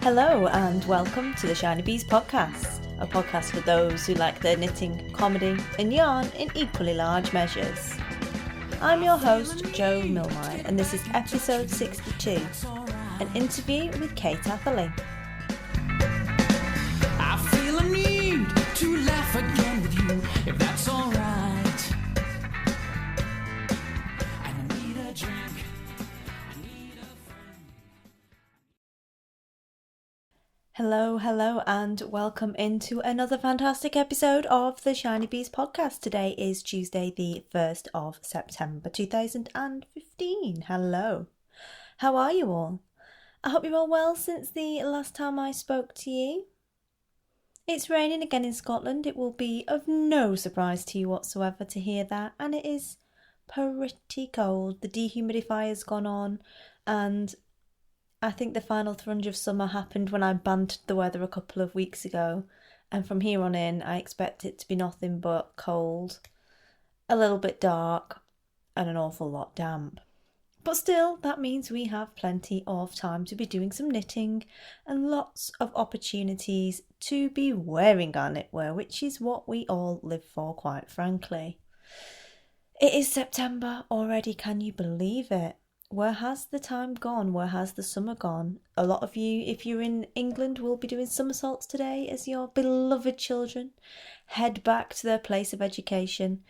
Hello and welcome to the Shinybees podcast, a podcast for those who like their knitting, comedy and yarn in equally large measures. I'm your host, Jo Milmine, and this is episode 62, an interview with Kate Atherley. I feel a need to laugh again with you, if that's alright. I need a drink, I need a friend. Hello and welcome into another fantastic episode of the Shinybees podcast. Today is Tuesday the 1st of September 2015. Hello. How are you all? I hope you're all well since the last time I spoke to you. It's raining again in Scotland. It will be of no surprise to you whatsoever to hear that, and it is pretty cold. The dehumidifier's gone on, and I think the final thrush of summer happened when I bantered the weather a couple of weeks ago, and from here on in I expect it to be nothing but cold, a little bit dark and an awful lot damp. But still, that means we have plenty of time to be doing some knitting and lots of opportunities to be wearing our knitwear, which is what we all live for, quite frankly. It is September already, can you believe it? Where has the time gone? Where has the summer gone? A lot of you, if you're in England, will be doing somersaults today as your beloved children head back to their place of education,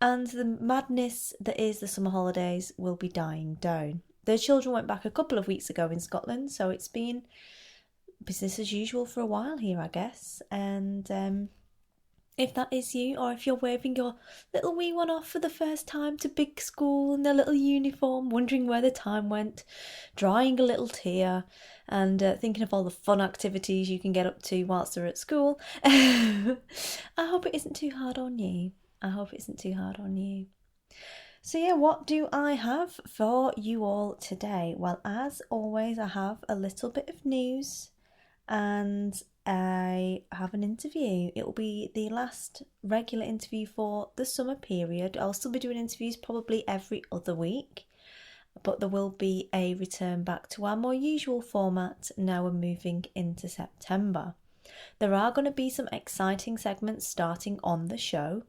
and the madness that is the summer holidays will be dying down. The children went back a couple of weeks ago in Scotland, so it's been business as usual for a while here, I guess. And if that is you, or if you're waving your little wee one off for the first time to big school in their little uniform, wondering where the time went, drying a little tear, and thinking of all the fun activities you can get up to whilst they're at school, I hope it isn't too hard on you. So yeah, what do I have for you all today? Well, as always, I have a little bit of news and I have an interview. It will be the last regular interview for the summer period. I'll still be doing interviews probably every other week, but there will be a return back to our more usual format now we're moving into September. There are going to be some exciting segments starting on the show.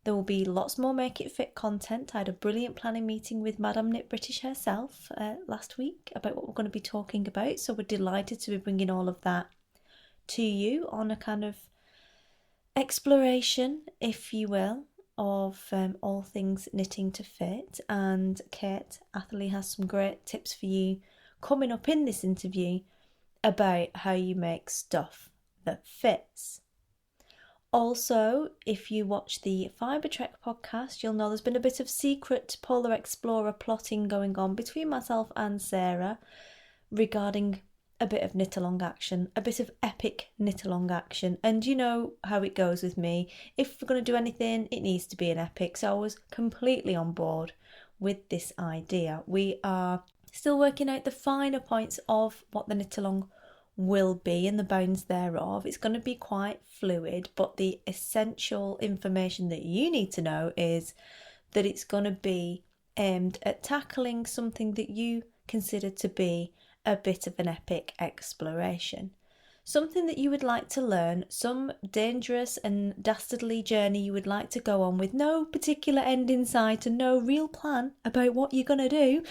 There will be lots more Make It Fit content. I had a brilliant planning meeting with Madame Knit British herself last week about what we're going to be talking about, so we're delighted to be bringing all of that to you on a kind of exploration, if you will, of all things knitting to fit. And Kate Atherley has some great tips for you coming up in this interview about how you make stuff that fits. Also, if you watch the Fibre Trek podcast, you'll know there's been a bit of secret Polar Explorer plotting going on between myself and Sarah regarding a bit of knit-along action, a bit of epic knit-along action. And you know how it goes with me. If we're going to do anything, it needs to be an epic. So I was completely on board with this idea. We are still working out the finer points of what the knit-along will be and the bounds thereof. It's going to be quite fluid, but the essential information that you need to know is that it's going to be aimed at tackling something that you consider to be a bit of an epic exploration. Something that you would like to learn, some dangerous and dastardly journey you would like to go on with no particular end in sight and no real plan about what you're going to do,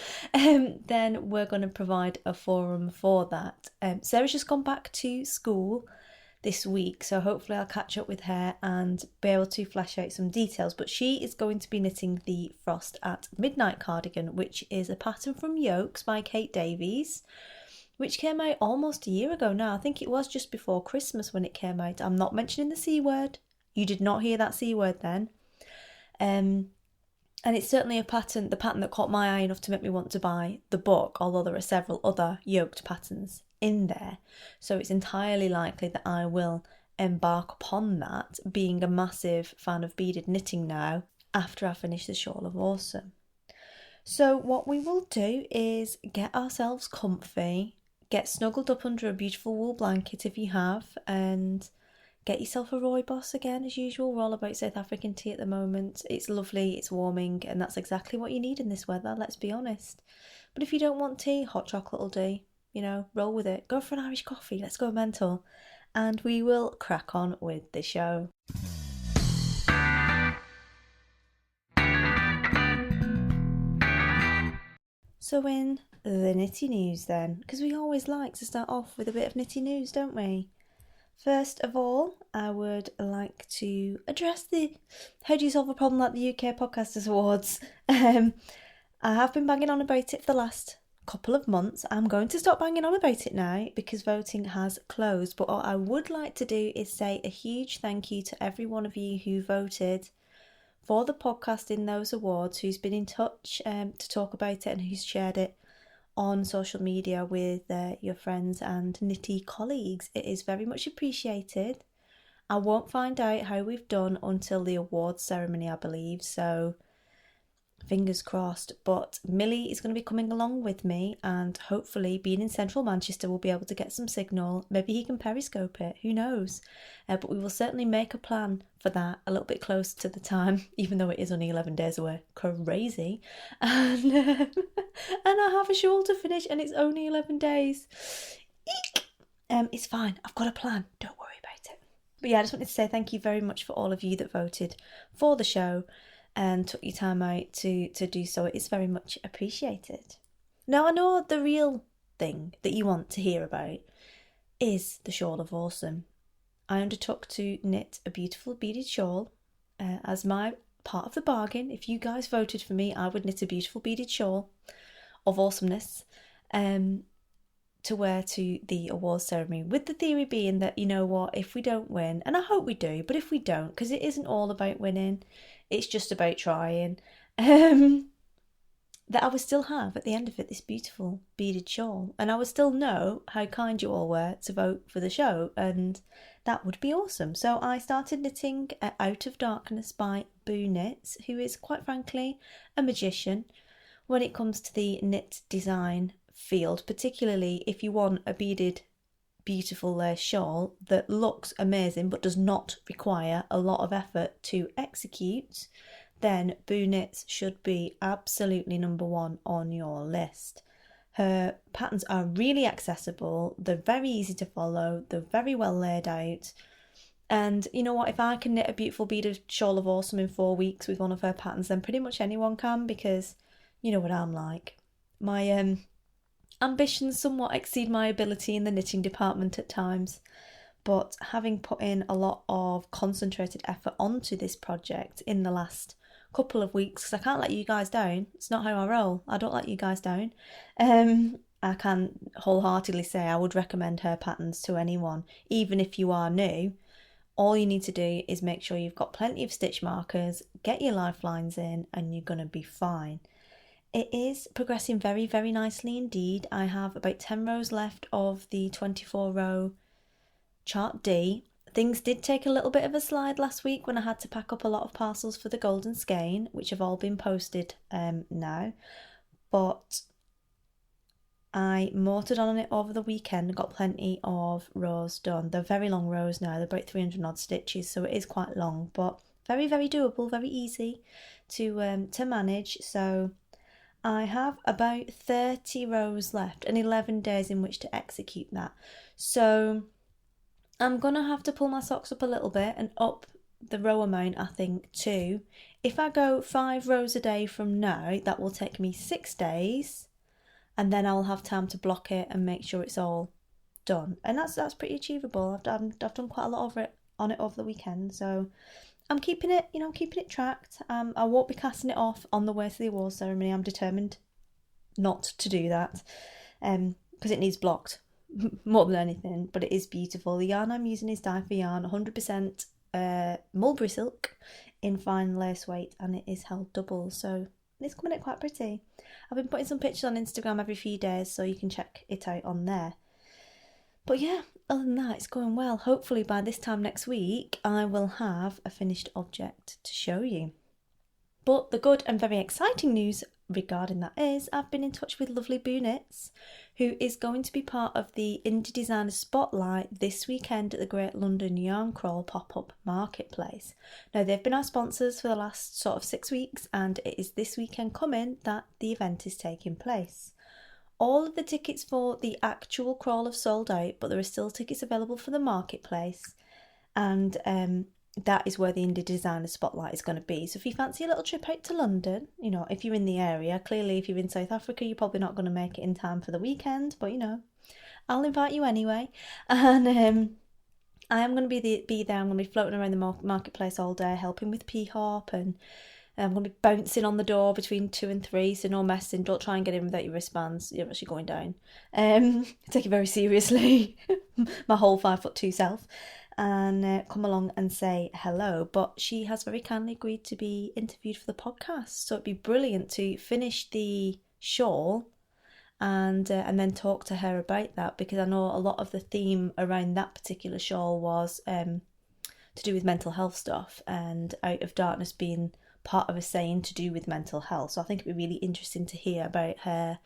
then we're going to provide a forum for that. Sarah's just gone back to school this week, so hopefully I'll catch up with her and be able to flesh out some details. But she is going to be knitting the Frost at Midnight cardigan, which is a pattern from Yokes by Kate Davies, which came out almost a year ago now. I think it was just before Christmas when it came out. I'm not mentioning the C word. You did not hear that C word then. And it's certainly the pattern that caught my eye enough to make me want to buy the book, although there are several other yoked patterns in there. So it's entirely likely that I will embark upon that, being a massive fan of beaded knitting now, after I finish the Shawl of Awesome. So what we will do is get ourselves comfy, get snuggled up under a beautiful wool blanket if you have, and get yourself a rooibos again as usual. We're all about South African tea at the moment. It's lovely, it's warming, and that's exactly what you need in this weather, let's be honest. But if you don't want tea, hot chocolate will do. roll with it. Go for an Irish coffee. Let's go mental. And we will crack on with the show. So in the nitty news then, because we always like to start off with a bit of nitty news, don't we? First of all, I would like to address the How Do You Solve a Problem Like the UK Podcasters Awards. I have been banging on about it for the last couple of months. I'm going to stop banging on about it now because voting has closed. But what I would like to do is say a huge thank you to every one of you who voted for the podcast in those awards, who's been in touch to talk about it and who's shared it on social media with your friends and nitty colleagues. It is very much appreciated. I won't find out how we've done until the awards ceremony, I believe, so fingers crossed. But Millie is going to be coming along with me, and hopefully, being in central Manchester, we'll be able to get some signal. Maybe he can periscope it, who knows? But we will certainly make a plan for that a little bit closer to the time, even though it is only 11 days away. Crazy. And I have a shawl to finish, and it's only 11 days. Eek! It's fine. I've got a plan. Don't worry about it. But yeah, I just wanted to say thank you very much for all of you that voted for the show and took your time out to do so. It is very much appreciated. Now, I know the real thing that you want to hear about is the Shawl of Awesome. I undertook to knit a beautiful beaded shawl as my part of the bargain. If you guys voted for me, I would knit a beautiful beaded shawl of awesomeness to wear to the awards ceremony, with the theory being that, if we don't win, and I hope we do, but if we don't, because it isn't all about winning, it's just about trying, that I would still have at the end of it this beautiful beaded shawl, and I would still know how kind you all were to vote for the show, and that would be awesome. So I started knitting Out of Darkness by Boo Knits, who is quite frankly a magician when it comes to the knit design field, particularly if you want a beaded beautiful lace shawl that looks amazing but does not require a lot of effort to execute, then Boo Knits should be absolutely number one on your list. Her patterns are really accessible, they're very easy to follow, they're very well laid out, and you know what, if I can knit a beautiful beaded Shawl of Awesome in 4 weeks with one of her patterns, then pretty much anyone can, because you know what I'm like. My ambitions somewhat exceed my ability in the knitting department at times, but having put in a lot of concentrated effort onto this project in the last couple of weeks, because I can't let you guys down, it's not how I roll, I don't let you guys down, I can wholeheartedly say I would recommend her patterns to anyone, even if you are new. All you need to do is make sure you've got plenty of stitch markers, get your lifelines in, and you're going to be fine. It is progressing very, very nicely indeed. I have about 10 rows left of the 24 row chart D. Things did take a little bit of a slide last week when I had to pack up a lot of parcels for the Golden Skein, which have all been posted now. But I mortared on it over the weekend and got plenty of rows done. They're very long rows now, they're about 300 odd stitches, so it is quite long, but very, very doable, very easy to manage. So I have about 30 rows left and 11 days in which to execute that. So I'm going to have to pull my socks up a little bit and up the row amount, I think, too. If I go 5 rows a day from now, that will take me 6 days, and then I'll have time to block it and make sure it's all done. And that's pretty achievable. I've done quite a lot on it over the weekend, so I'm keeping it, keeping it tracked. I won't be casting it off on the way to the awards ceremony. I'm determined not to do that, because it needs blocked more than anything. But it is beautiful. The yarn I'm using is dye for yarn, 100% mulberry silk in fine lace weight, and it is held double, so it's coming out quite pretty. I've been putting some pictures on Instagram every few days, so you can check it out on there. But yeah, other than that, it's going well. Hopefully by this time next week, I will have a finished object to show you. But the good and very exciting news regarding that is I've been in touch with lovely Boo Knits, who is going to be part of the Indie Designer Spotlight this weekend at the Great London Yarn Crawl pop-up marketplace. Now, they've been our sponsors for the last sort of 6 weeks, and it is this weekend coming that the event is taking place. all of the tickets for the actual crawl have sold out, but there are still tickets available for the marketplace. And that is where the Indie Designer Spotlight is going to be. So if you fancy a little trip out to London, you know, if you're in the area, clearly if you're in South Africa, you're probably not going to make it in time for the weekend, but you know, I'll invite you anyway. And I am going to be there. I'm going to be floating around the marketplace all day, helping with P-Hop, and I'm going to be bouncing on the door between 2 and 3, so no messing. Don't try and get in without your wristbands. You're actually going down. Take it very seriously, my whole 5'2" self. And come along and say hello. But she has very kindly agreed to be interviewed for the podcast, so it'd be brilliant to finish the shawl and then talk to her about that, because I know a lot of the theme around that particular shawl was to do with mental health stuff, and Out of Darkness being part of a saying to do with mental health. So I think it'd be really interesting to hear about her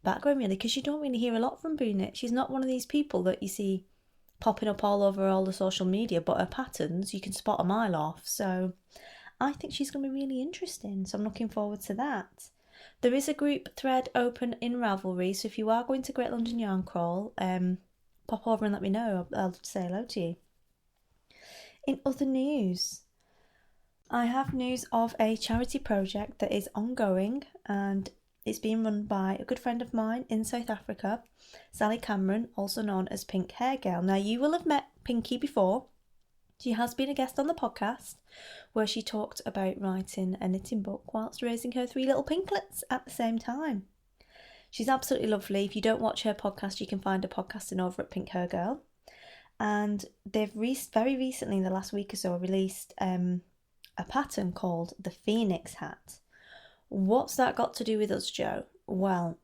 background, really, because you don't really hear a lot from Brunette. She's not one of these people that you see popping up all over all the social media, but her patterns you can spot a mile off. So I think she's going to be really interesting, so I'm looking forward to that. There is a group thread open in Ravelry, so if you are going to Great London Yarn Crawl, pop over and let me know. I'll say hello to you. In other news, I have news of a charity project that is ongoing, and it's being run by a good friend of mine in South Africa, Sally Cameron, also known as PinkHairGirl. Now, you will have met Pinky before. She has been a guest on the podcast, where she talked about writing a knitting book whilst raising her 3 little pinklets at the same time. She's absolutely lovely. If you don't watch her podcast, you can find her podcasting over at PinkHairGirl. And they've very recently, in the last week or so, released a pattern called the Phoenix hat. What's that got to do with us, Jo? Well,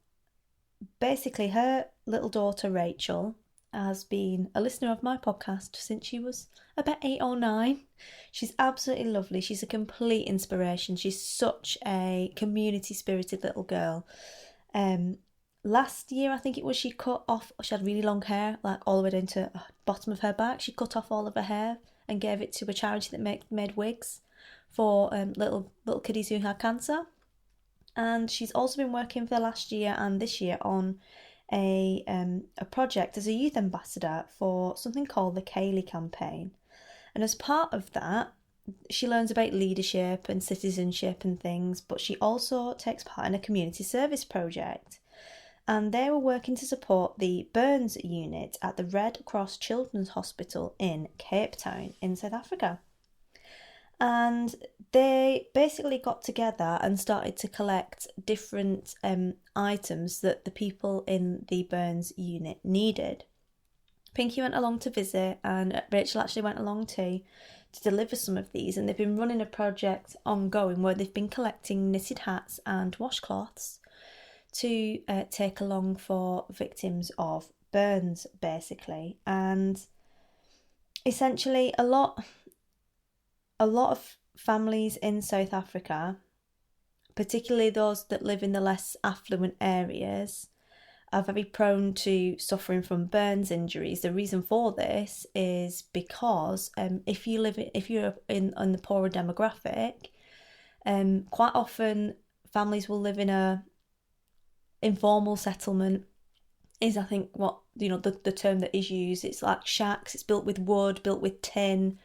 basically her little daughter Rachel has been a listener of my podcast since she was about 8 or 9. She's absolutely lovely. She's a complete inspiration. She's such a community spirited little girl. Last year, I think it was, she had really long hair, like all the way down to the bottom of her back. She cut off all of her hair and gave it to a charity that made wigs for little kiddies who had cancer. And she's also been working for the last year and this year on a project as a youth ambassador for something called the Kaylee campaign. And as part of that, she learns about leadership and citizenship and things, but she also takes part in a community service project. And they were working to support the burns unit at the Red Cross Children's Hospital in Cape Town in South Africa. And they basically got together and started to collect different items that the people in the burns unit needed. Pinky went along to visit, and Rachel actually went along too, to deliver some of these. And they've been running a project ongoing where they've been collecting knitted hats and washcloths to take along for victims of burns, basically. And essentially a lot of families in South Africa, particularly those that live in the less affluent areas, are very prone to suffering from burns injuries. The reason for this is because if you're in the poorer demographic, quite often families will live in a informal settlement. Is, I think, what the term that is used. It's like shacks. It's built with wood, built with tin,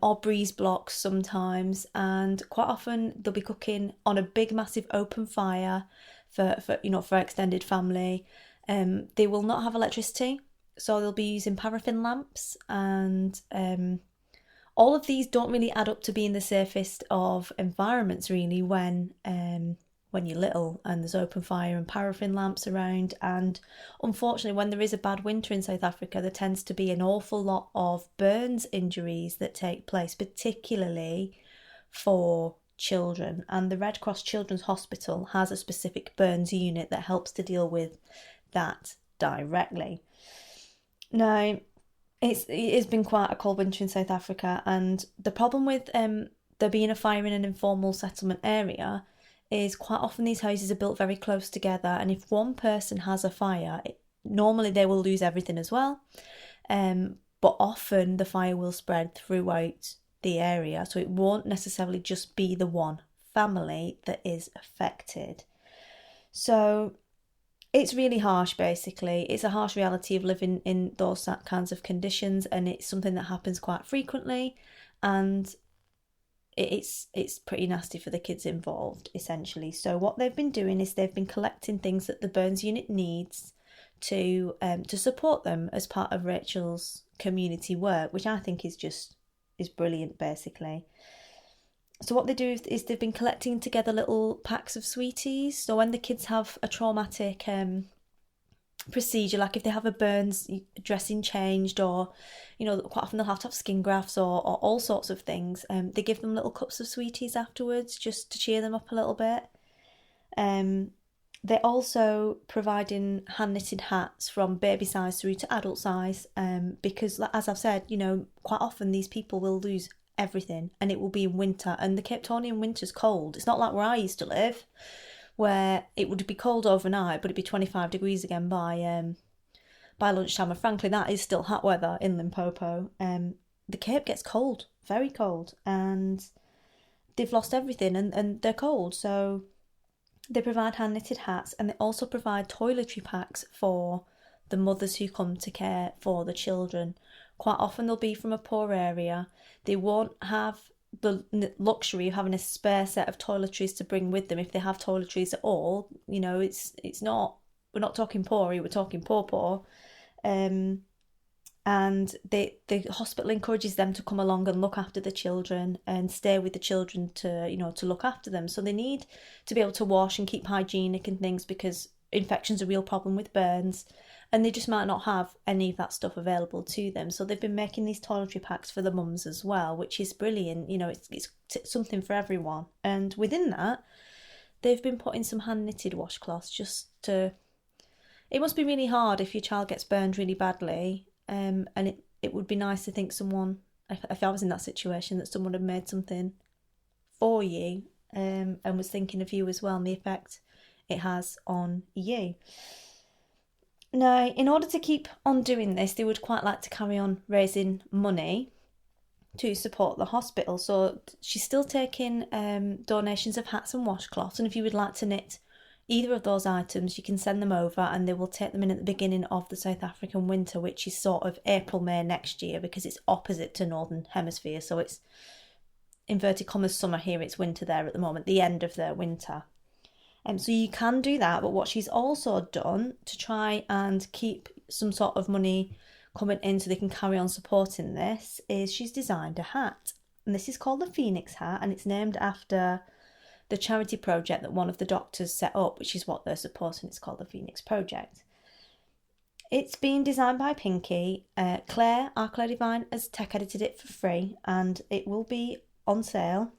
or breeze blocks sometimes, and quite often they'll be cooking on a big massive open fire for extended family. They will not have electricity, so they'll be using paraffin lamps, and all of these don't really add up to being the safest of environments, really, when you're little and there's open fire and paraffin lamps around. And unfortunately, when there is a bad winter in South Africa, there tends to be an awful lot of burns injuries that take place, particularly for children. And the Red Cross Children's Hospital has a specific burns unit that helps to deal with that directly. Now, it's been quite a cold winter in South Africa, and the problem with there being a fire in an informal settlement area is quite often these houses are built very close together, and if one person has a fire, normally they will lose everything as well, but often the fire will spread throughout the area, so it won't necessarily just be the one family that is affected. So It's really harsh, basically. It's a harsh reality of living in those kinds of conditions, and it's something that happens quite frequently, and it's pretty nasty for the kids involved, essentially. So what they've been doing is they've been collecting things that the burns unit needs to support them as part of Rachel's community work, which I think is brilliant, basically. So what they do is they've been collecting together little packs of sweeties. So when the kids have a traumatic procedure, like if they have a burns dressing changed, or quite often they'll have to have skin grafts or all sorts of things, they give them little cups of sweeties afterwards just to cheer them up a little bit. They're also providing hand knitted hats from baby size through to adult size, because as I've said, quite often these people will lose everything, and it will be in winter, and the Cape Townian winter's cold. It's not like where I used to live, where it would be cold overnight but it'd be 25 degrees again by lunchtime, and frankly that is still hot weather in Limpopo. The Cape gets cold, very cold, and they've lost everything, and they're cold. So they provide hand knitted hats, and they also provide toiletry packs for the mothers who come to care for the children. Quite often they'll be from a poor area. They won't have the luxury of having a spare set of toiletries to bring with them, if they have toiletries at all. It's not, we're not talking poor, we're talking poor. And the hospital encourages them to come along and look after the children and stay with the children to look after them. So they need to be able to wash and keep hygienic and things, because infection's a real problem with burns, and they just might not have any of that stuff available to them. So they've been making these toiletry packs for the mums as well, which is brilliant. It's something for everyone. And within that, they've been putting some hand knitted washcloths it must be really hard if your child gets burned really badly, and it would be nice to think someone, if I was in that situation, that someone had made something for you, and was thinking of you as well, and the effect it has on you. Now, in order to keep on doing this, they would quite like to carry on raising money to support the hospital. So she's still taking donations of hats and washcloths, and if you would like to knit either of those items, you can send them over, and they will take them in at the beginning of the South African winter, which is sort of April, May next year, because it's opposite to Northern Hemisphere. So it's, inverted commas, summer here, it's winter there at the moment, the end of their winter. So you can do that, but what she's also done to try and keep some sort of money coming in so they can carry on supporting this is she's designed a hat. And this is called the Phoenix hat, and it's named after the charity project that one of the doctors set up, which is what they're supporting. It's called the Phoenix Project. It's been designed by Pinky. Claire Divine has tech edited it for free, and it will be on sale.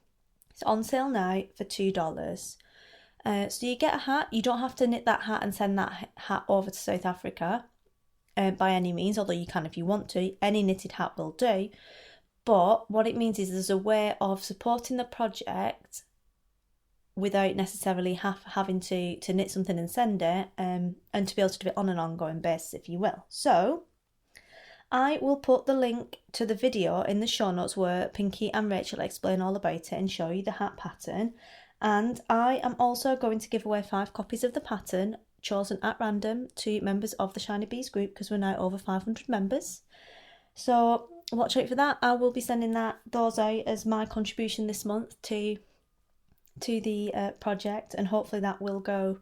It's on sale now for $2. So you get a hat. You don't have to knit that hat and send that hat over to South Africa by any means, although you can if you want to. Any knitted hat will do. But what it means is there's a way of supporting the project without necessarily having to knit something and send it, and to be able to do it on an ongoing basis, if you will. So I will put the link to the video in the show notes where Pinky and Rachel explain all about it and show you the hat pattern. And I am also going to give away 5 copies of the pattern, chosen at random, to members of the Shinybees group, because we're now over 500 members. So watch out for that. I will be sending those out as my contribution this month to the project, and hopefully that will go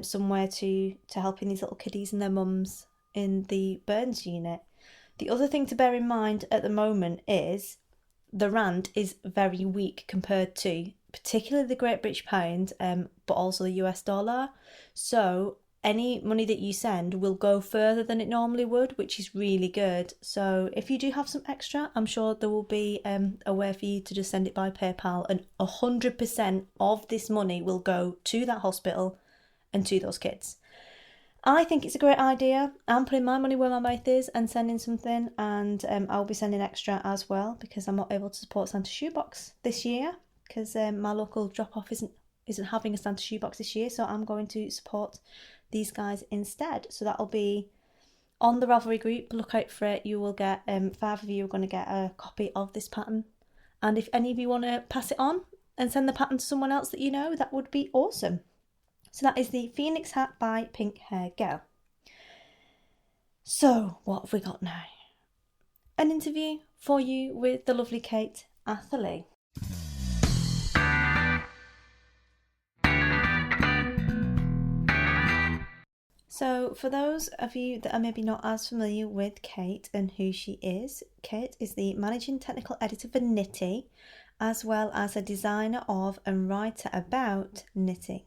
somewhere to helping these little kiddies and their mums in the burns unit. The other thing to bear in mind at the moment is the rand is very weak compared to particularly the Great British Pound, but also the US dollar. So any money that you send will go further than it normally would, which is really good. So if you do have some extra, I'm sure there will be a way for you to just send it by PayPal, and 100% of this money will go to that hospital and to those kids. I think it's a great idea. I'm putting my money where my mouth is and sending something, and I'll be sending extra as well, because I'm not able to support Santa Shoebox this year, because my local drop-off isn't having a Santa Shoebox this year, so I'm going to support these guys instead. So that'll be on the Ravelry group. Look out for it. You will get 5 of you are going to get a copy of this pattern, and if any of you want to pass it on and send the pattern to someone else that you know, that would be awesome. So that is the Phoenix hat by Pink Hair Girl. So what have we got now? An interview for you with the lovely Kate Atherley. So for those of you that are maybe not as familiar with Kate and who she is, Kate is the managing technical editor for Knitty, as well as a designer of and writer about knitting.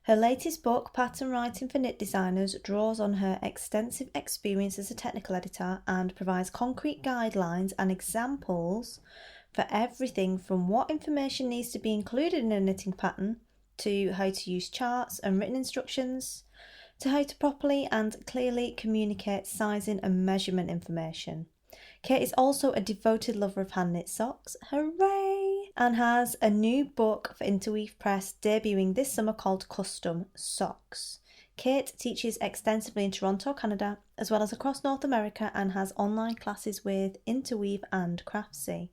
Her latest book, Pattern Writing for Knit Designers, draws on her extensive experience as a technical editor and provides concrete guidelines and examples for everything from what information needs to be included in a knitting pattern, to how to use charts and written instructions, to how to properly and clearly communicate sizing and measurement information. Kate is also a devoted lover of hand knit socks, hooray! And has a new book for Interweave Press debuting this summer called Custom Socks. Kate teaches extensively in Toronto, Canada, as well as across North America, and has online classes with Interweave and Craftsy.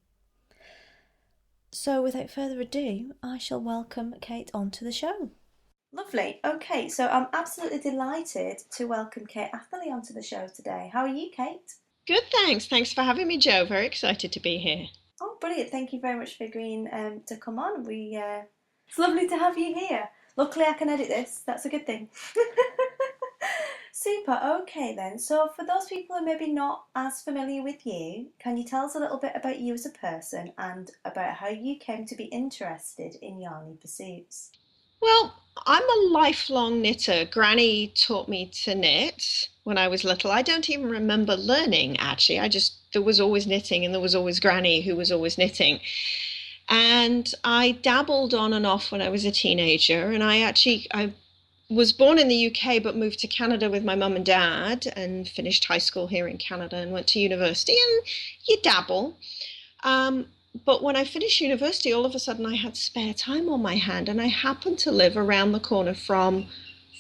So without further ado, I shall welcome Kate onto the show. Lovely. Okay, so I'm absolutely delighted to welcome Kate Atherley onto the show today. How are you, Kate? Good, thanks. Thanks for having me, Jo. Very excited to be here. Oh, brilliant. Thank you very much for agreeing to come on. It's lovely to have you here. Luckily, I can edit this. That's a good thing. Super. Okay, then. So for those people who are maybe not as familiar with you, can you tell us a little bit about you as a person and about how you came to be interested in yarny pursuits? Well, I'm a lifelong knitter. Granny taught me to knit when I was little. I don't even remember learning, actually. There was always knitting and there was always Granny who was always knitting. And I dabbled on and off when I was a teenager. And I was born in the UK but moved to Canada with my mum and dad and finished high school here in Canada and went to university. And you dabble. But when I finished university, all of a sudden I had spare time on my hand, and I happened to live around the corner from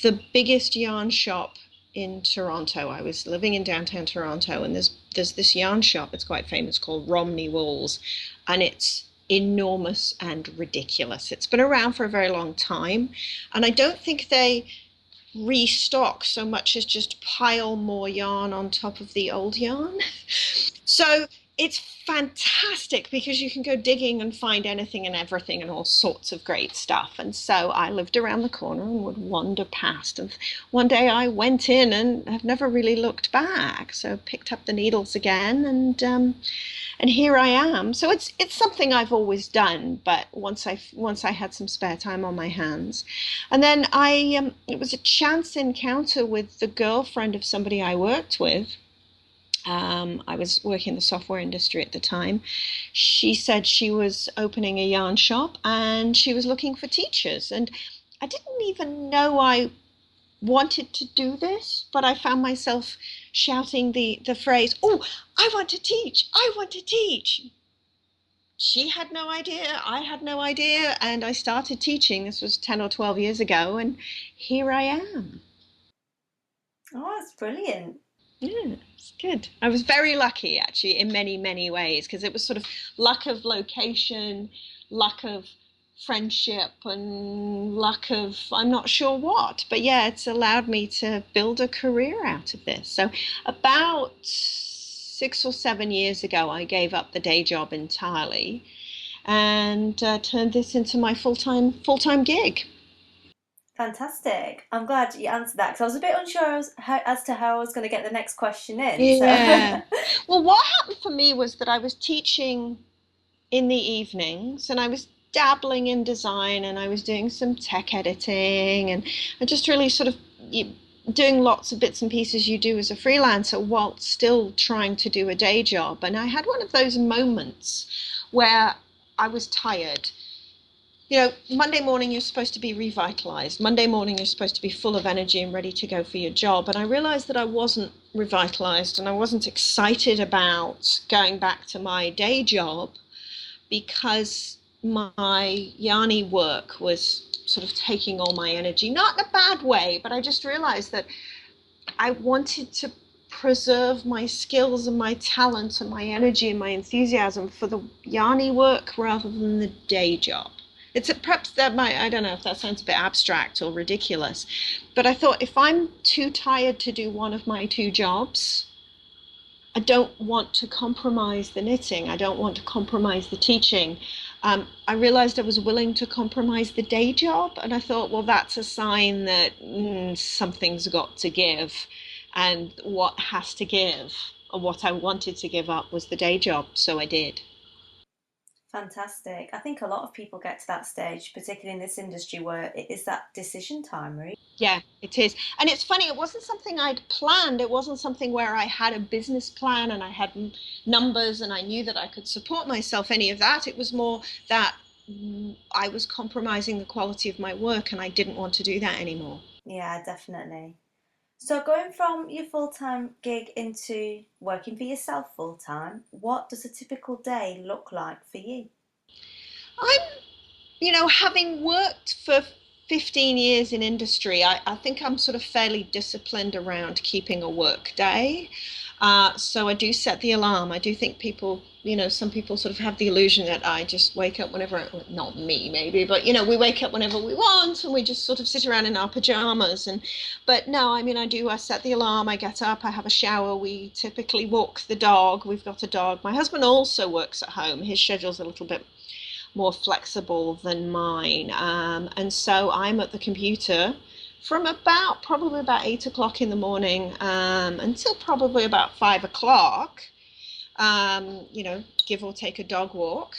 the biggest yarn shop in Toronto. I was living in downtown Toronto, and there's this yarn shop that's quite famous called Romney Wools, and it's enormous and ridiculous. It's been around for a very long time, and I don't think they restock so much as just pile more yarn on top of the old yarn. So it's fantastic because you can go digging and find anything and everything and all sorts of great stuff. And so I lived around the corner and would wander past. And one day I went in and have never really looked back. So picked up the needles again, and here I am. So it's something I've always done. But once I had some spare time on my hands, and then it was a chance encounter with the girlfriend of somebody I worked with. I was working in the software industry at the time. She said she was opening a yarn shop and she was looking for teachers. And I didn't even know I wanted to do this, but I found myself shouting the phrase, "Oh, I want to teach, I want to teach." She had no idea, I had no idea, and I started teaching. This was 10 or 12 years ago, and here I am. Oh, that's brilliant. Yeah, it's good. I was very lucky, actually, in many, many ways, because it was sort of luck of location, luck of friendship, and luck of I'm not sure what. But yeah, it's allowed me to build a career out of this. So about 6 or 7 years ago, I gave up the day job entirely and turned this into my full-time gig. Fantastic. I'm glad you answered that because I was a bit unsure as to how I was going to get the next question in. Yeah. So. Well, what happened for me was that I was teaching in the evenings and I was dabbling in design and I was doing some tech editing and I just really sort of doing lots of bits and pieces you do as a freelancer while still trying to do a day job. And I had one of those moments where I was tired. You know, Monday morning you're supposed to be revitalized. Monday morning you're supposed to be full of energy and ready to go for your job. And I realized that I wasn't revitalized and I wasn't excited about going back to my day job because my yarny work was sort of taking all my energy. Not in a bad way, but I just realized that I wanted to preserve my skills and my talent and my energy and my enthusiasm for the yarny work rather than the day job. Perhaps that might, I don't know if that sounds a bit abstract or ridiculous, but I thought if I'm too tired to do one of my two jobs, I don't want to compromise the knitting. I don't want to compromise the teaching. I realized I was willing to compromise the day job, and I thought, well, that's a sign that something's got to give. And what has to give, or what I wanted to give up, was the day job. So I did. Fantastic. I think a lot of people get to that stage, particularly in this industry, where it is that decision time, right? Yeah, it is. And it's funny, it wasn't something I'd planned. It wasn't something where I had a business plan and I had numbers and I knew that I could support myself, any of that. It was more that I was compromising the quality of my work and I didn't want to do that anymore. Yeah, definitely. So going from your full-time gig into working for yourself full-time, what does a typical day look like for you? Having worked for 15 years in industry, I think I'm sort of fairly disciplined around keeping a work day. So I do set the alarm. I do think people, some people sort of have the illusion that I just wake up whenever, not me maybe, but, we wake up whenever we want and we just sort of sit around in our pajamas. But no, I set the alarm, I get up, I have a shower. We typically walk the dog. We've got a dog. My husband also works at home. His schedule's a little bit more flexible than mine. And so I'm at the computer from probably about 8 o'clock in the morning until probably about 5 o'clock, give or take a dog walk.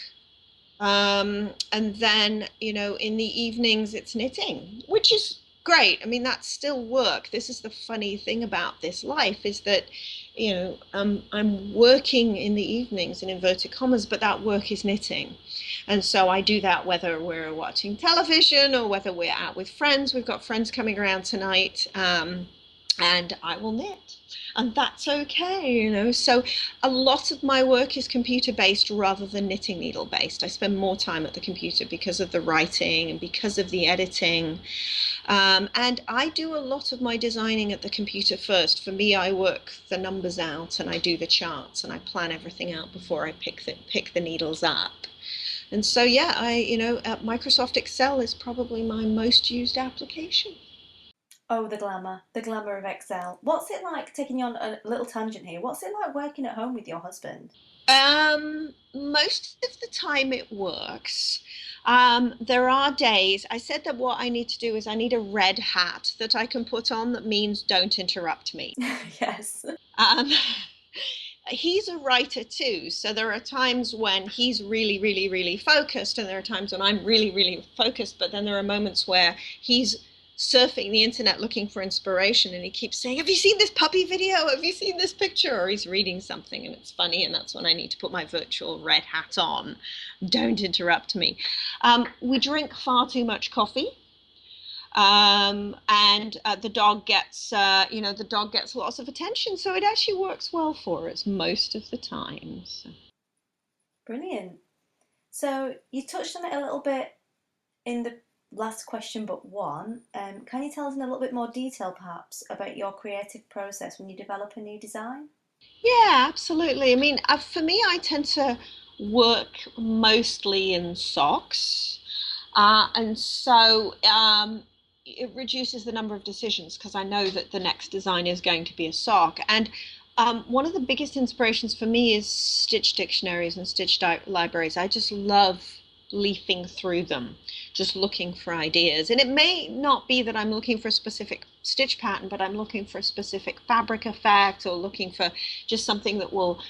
And then, in the evenings it's knitting, which is great. That's still work. This is the funny thing about this life, is that, I'm working in the evenings in inverted commas, but that work is knitting. And so I do that whether we're watching television or whether we're out with friends. We've got friends coming around tonight, and I will knit. And that's okay, So a lot of my work is computer-based rather than knitting needle-based. I spend more time at the computer because of the writing and because of the editing. And I do a lot of my designing at the computer first. For me, I work the numbers out and I do the charts and I plan everything out before I pick the needles up. And so, yeah, Microsoft Excel is probably my most used application. Oh, the glamour of Excel. What's it like, taking you on a little tangent here, what's it like working at home with your husband? Most of the time it works. There are days, I said that what I need to do is I need a red hat that I can put on that means don't interrupt me. Yes. He's a writer too, so there are times when he's really, really, really focused, and there are times when I'm really, really focused, but then there are moments where he's surfing the internet looking for inspiration and he keeps saying, have you seen this puppy video? Have you seen this picture? Or he's reading something and it's funny, and that's when I need to put my virtual red hat on. Don't interrupt me. We drink far too much coffee. And the dog gets lots of attention, so it actually works well for us most of the time. So. Brilliant. So you touched on it a little bit in the last question but one. Can you tell us in a little bit more detail perhaps about your creative process when you develop a new design? Yeah, absolutely. For me, I tend to work mostly in socks, and so it reduces the number of decisions because I know that the next design is going to be a sock. And one of the biggest inspirations for me is stitch dictionaries and stitch libraries. I just love leafing through them, just looking for ideas. And it may not be that I'm looking for a specific stitch pattern, but I'm looking for a specific fabric effect, or looking for just something that will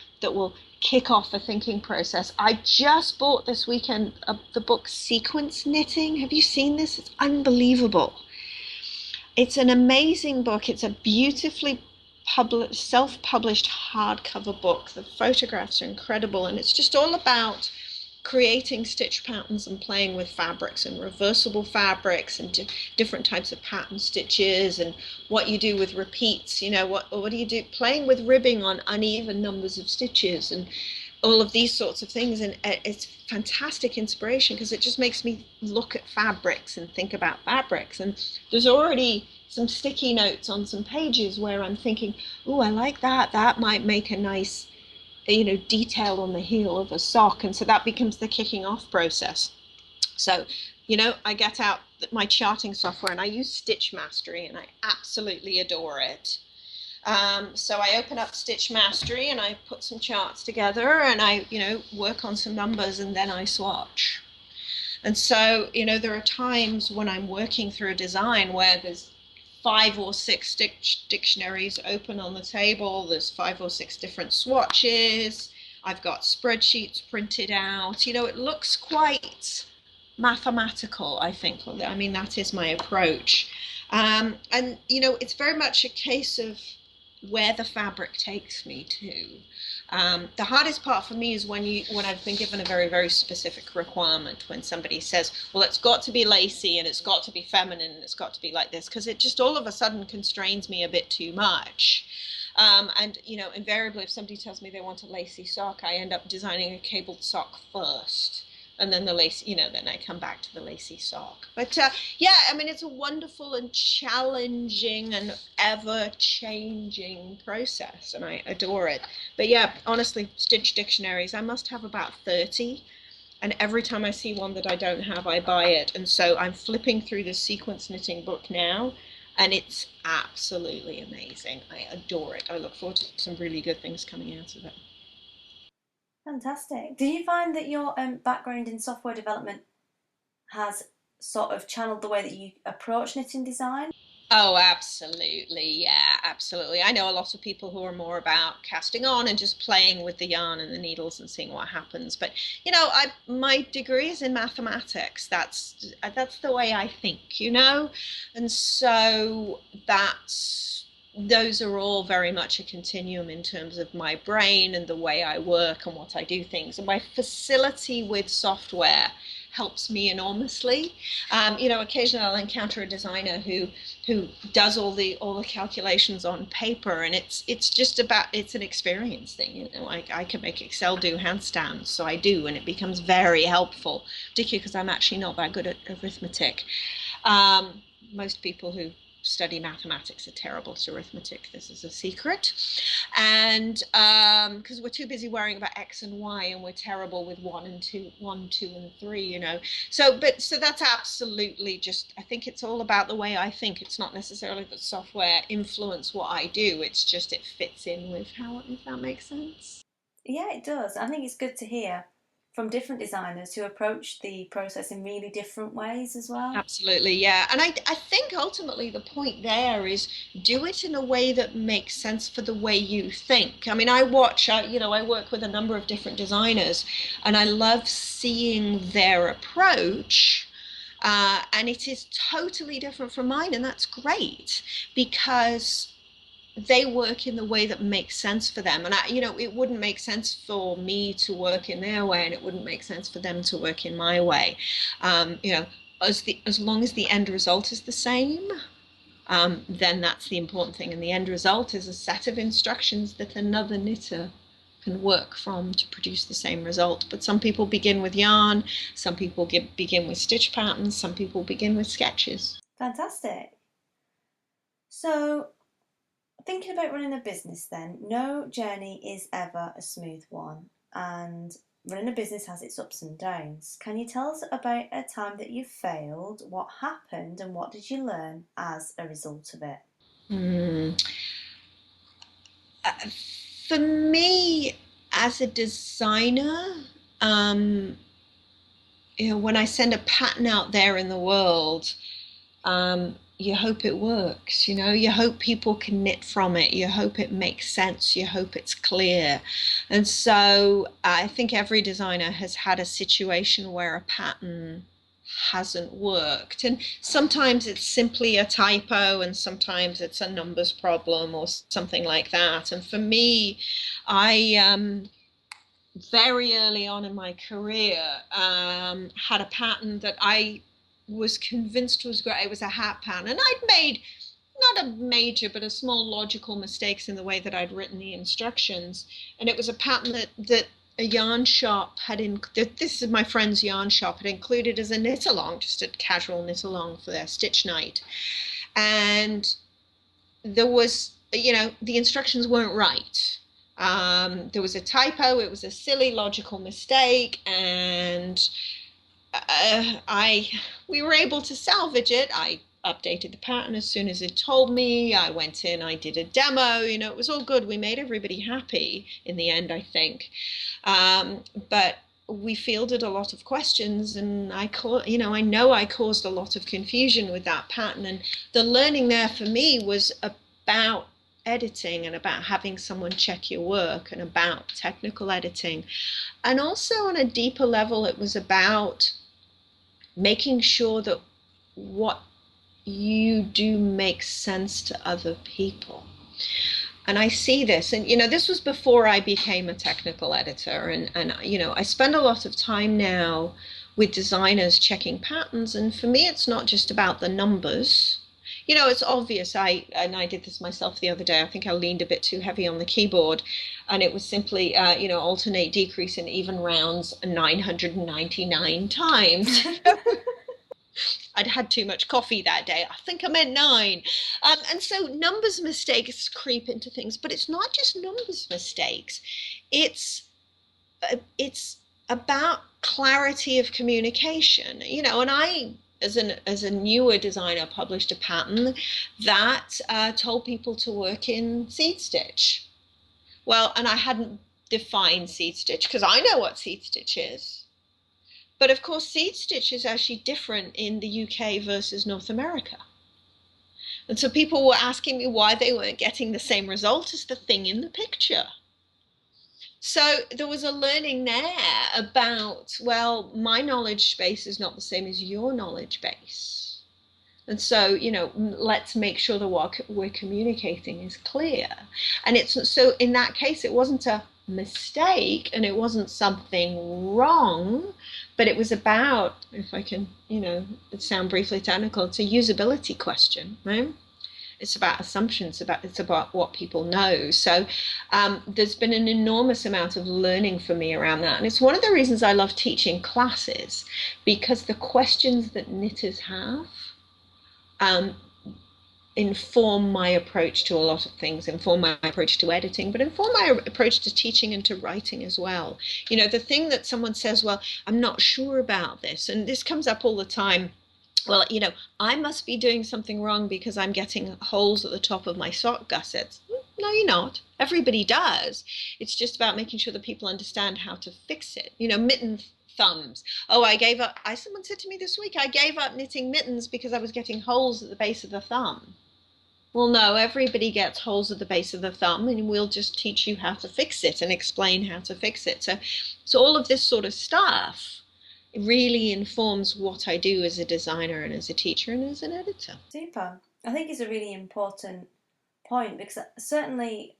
kick off a thinking process. I just bought this weekend the book Sequence Knitting. Have you seen this? It's unbelievable. It's an amazing book. It's a beautifully self-published hardcover book. The photographs are incredible, and it's just all about creating stitch patterns and playing with fabrics and reversible fabrics and different types of pattern stitches, and what you do with repeats, what do you do, playing with ribbing on uneven numbers of stitches and all of these sorts of things. And it's fantastic inspiration because it just makes me look at fabrics and think about fabrics. And there's already some sticky notes on some pages where I'm thinking, oh, I like that might make a nice detail on the heel of a sock. And so that becomes the kicking off process. So, you know, I get out my charting software and I use Stitch Mastery, and I absolutely adore it. So I open up Stitch Mastery and I put some charts together, and I, you know, work on some numbers, and then I swatch. And so, you know, there are times when I'm working through a design where there's 5 or 6 dictionaries open on the table. There's 5 or 6 different swatches. I've got spreadsheets printed out. You know, it looks quite mathematical, I think. I mean, that is my approach. And, you know, it's very much a case of where the fabric takes me to. The hardest part for me is when I've been given a very, very specific requirement, when somebody says, well, it's got to be lacy and it's got to be feminine and it's got to be like this, because it just all of a sudden constrains me a bit too much. And, you know, invariably if somebody tells me they want a lacy sock, I end up designing a cabled sock first. And then the lace, you know, then I come back to the lacy sock. But yeah, I mean, it's a wonderful and challenging and ever-changing process, and I adore it. But yeah, honestly, Stitch dictionaries, I must have about 30. And every time I see one that I don't have, I buy it. And so I'm flipping through the sequence knitting book now, and it's absolutely amazing. I adore it. I look forward to some really good things coming out of it. Fantastic. Do you find that your background in software development has sort of channeled the way that you approach knitting design? Oh, absolutely. Yeah, absolutely. I know a lot of people who are more about casting on and just playing with the yarn and the needles and seeing what happens. But, you know, my degree is in mathematics. That's the way I think, you know? And so those are all very much a continuum in terms of my brain and the way I work and what I do things. And my facility with software helps me enormously. You know, occasionally I'll encounter a designer who does all the calculations on paper, and it's just about, it's an experience thing. You know, I can make Excel do handstands, so I do, and it becomes very helpful, particularly because I'm actually not that good at arithmetic. Most people who study mathematics are terrible at arithmetic. This is a secret. And because we're too busy worrying about X and Y, and we're terrible with 1, 2, and 3, you know. So that's absolutely just, I think it's all about the way I think. It's not necessarily that software influence what I do. It's just it fits in with how, if that makes sense. Yeah, it does. I think it's good to hear from different designers who approach the process in really different ways as well. Absolutely, yeah. And I think ultimately the point there is do it in a way that makes sense for the way you think. I mean, I work with a number of different designers, and I love seeing their approach. And it is totally different from mine, and that's great because they work in the way that makes sense for them. And it wouldn't make sense for me to work in their way, and it wouldn't make sense for them to work in my way. As long as the end result is the same, then that's the important thing. And the end result is a set of instructions that another knitter can work from to produce the same result. But some people begin with yarn, some people begin with stitch patterns, some people begin with sketches. Fantastic. So, thinking about running a business then, no journey is ever a smooth one, and running a business has its ups and downs. Can you tell us about a time that you failed, what happened, and what did you learn as a result of it? For me, as a designer, when I send a pattern out there in the world, you hope it works, you hope people can knit from it, you hope it makes sense, you hope it's clear. And so I think every designer has had a situation where a pattern hasn't worked, and sometimes it's simply a typo, and sometimes it's a numbers problem or something like that. And for me, I very early on in my career had a pattern that I was convinced was great. It was a hat pattern, and I'd made not a major but a small logical mistakes in the way that I'd written the instructions. And it was a pattern that a yarn shop this is my friend's yarn shop, had included as a knit along, just a casual knit along for their stitch night. And there was, the instructions weren't right. There was a typo, it was a silly logical mistake, and we were able to salvage it. I updated the pattern as soon as it told me. I went in, I did a demo, it was all good. We made everybody happy in the end, I think. But we fielded a lot of questions, and I know I caused a lot of confusion with that pattern. And the learning there for me was about editing and about having someone check your work and about technical editing. And also on a deeper level, it was about making sure that what you do makes sense to other people. And I see this, and this was before I became a technical editor, and I spend a lot of time now with designers checking patterns, and for me it's not just about the numbers. It's obvious. I did this myself the other day. I think I leaned a bit too heavy on the keyboard, and it was simply alternate decrease in even rounds 999 times. I'd had too much coffee that day. I think I meant 9. And so numbers mistakes creep into things, but it's not just numbers mistakes. It's about clarity of communication, and I, as a newer designer, published a pattern that told people to work in seed stitch. Well, and I hadn't defined seed stitch because I know what seed stitch is. But of course, seed stitch is actually different in the UK versus North America. And so people were asking me why they weren't getting the same result as the thing in the picture. So there was a learning there about, well, my knowledge base is not the same as your knowledge base. And so, let's make sure that what we're communicating is clear. And so in that case, it wasn't a mistake and it wasn't something wrong, but it was about, if I can, sound briefly technical, it's a usability question, right? It's about assumptions, it's about what people know. So there's been an enormous amount of learning for me around that. And it's one of the reasons I love teaching classes, because the questions that knitters have inform my approach to a lot of things, inform my approach to editing, but inform my approach to teaching and to writing as well. The thing that someone says, well, I'm not sure about this, and this comes up all the time. Well, I must be doing something wrong because I'm getting holes at the top of my sock gussets. No, you're not. Everybody does. It's just about making sure that people understand how to fix it. Mitten thumbs. Oh, I gave up. Someone said to me this week, I gave up knitting mittens because I was getting holes at the base of the thumb. Well, no, everybody gets holes at the base of the thumb, and we'll just teach you how to fix it and explain how to fix it. So all of this sort of stuff really informs what I do as a designer and as a teacher and as an editor. Super. I think it's a really important point, because certainly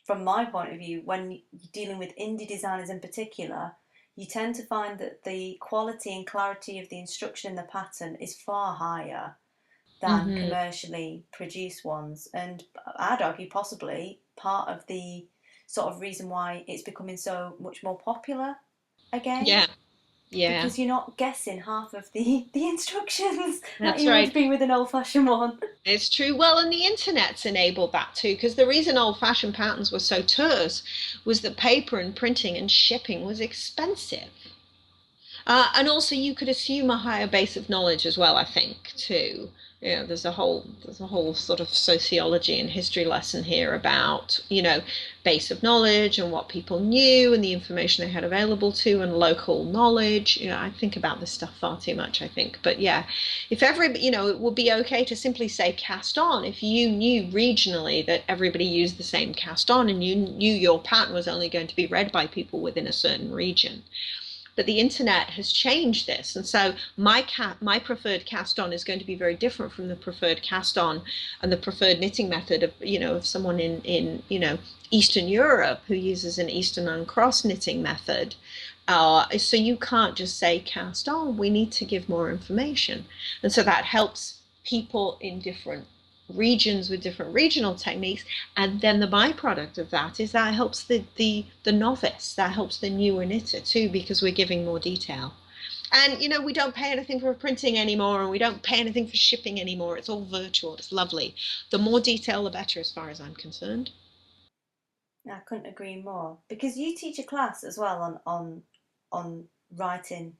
from my point of view, when you're dealing with indie designers in particular, you tend to find that the quality and clarity of the instruction in the pattern is far higher than commercially produced ones. And I'd argue possibly part of the sort of reason why it's becoming so much more popular again. Yeah. Because you're not guessing half of the instructions That's that you right. would be with an old-fashioned one. It's true. Well, and the internet's enabled that too, because the reason old-fashioned patterns were so terse was that paper and printing and shipping was expensive. And also you could assume a higher base of knowledge as well, I think, too. There's a whole sort of sociology and history lesson here about, base of knowledge and what people knew and the information they had available to, and local knowledge. I think about this stuff far too much, I think. But yeah, if it would be okay to simply say cast on if you knew regionally that everybody used the same cast on and you knew your pattern was only going to be read by people within a certain region. But the internet has changed this, and so my preferred cast on is going to be very different from the preferred cast on and the preferred knitting method of someone in Eastern Europe who uses an Eastern uncross knitting method. So you can't just say cast on. We need to give more information, and so that helps people in different regions with different regional techniques. And then the byproduct of that is that helps the novice, that helps the newer knitter too, because we're giving more detail. And we don't pay anything for printing anymore, and we don't pay anything for shipping anymore. It's all virtual. It's lovely. The more detail the better, as far as I'm concerned. I couldn't agree more, because you teach a class as well on writing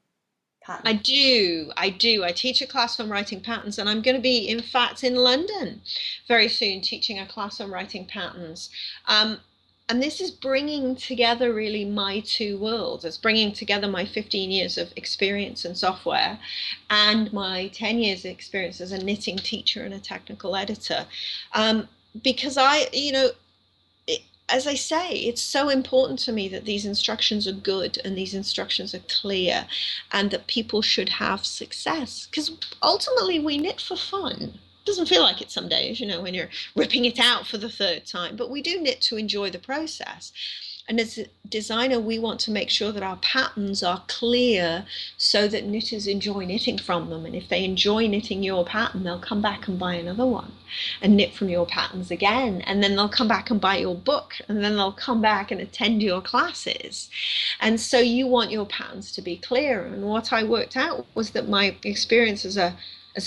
I pattern? do. I do. I teach a class on writing patterns, and I'm going to be, in fact, in London very soon teaching a class on writing patterns. And this is bringing together really my two worlds. It's bringing together my 15 years of experience in software and my 10 years of experience as a knitting teacher and a technical editor. Because as I say, it's so important to me that these instructions are good and these instructions are clear and that people should have success. Because ultimately we knit for fun. It doesn't feel like it some days, when you're ripping it out for the third time, but we do knit to enjoy the process. And as a designer, we want to make sure that our patterns are clear so that knitters enjoy knitting from them. And if they enjoy knitting your pattern, they'll come back and buy another one and knit from your patterns again. And then they'll come back and buy your book. And then they'll come back and attend your classes. And so you want your patterns to be clear. And what I worked out was that my experience as a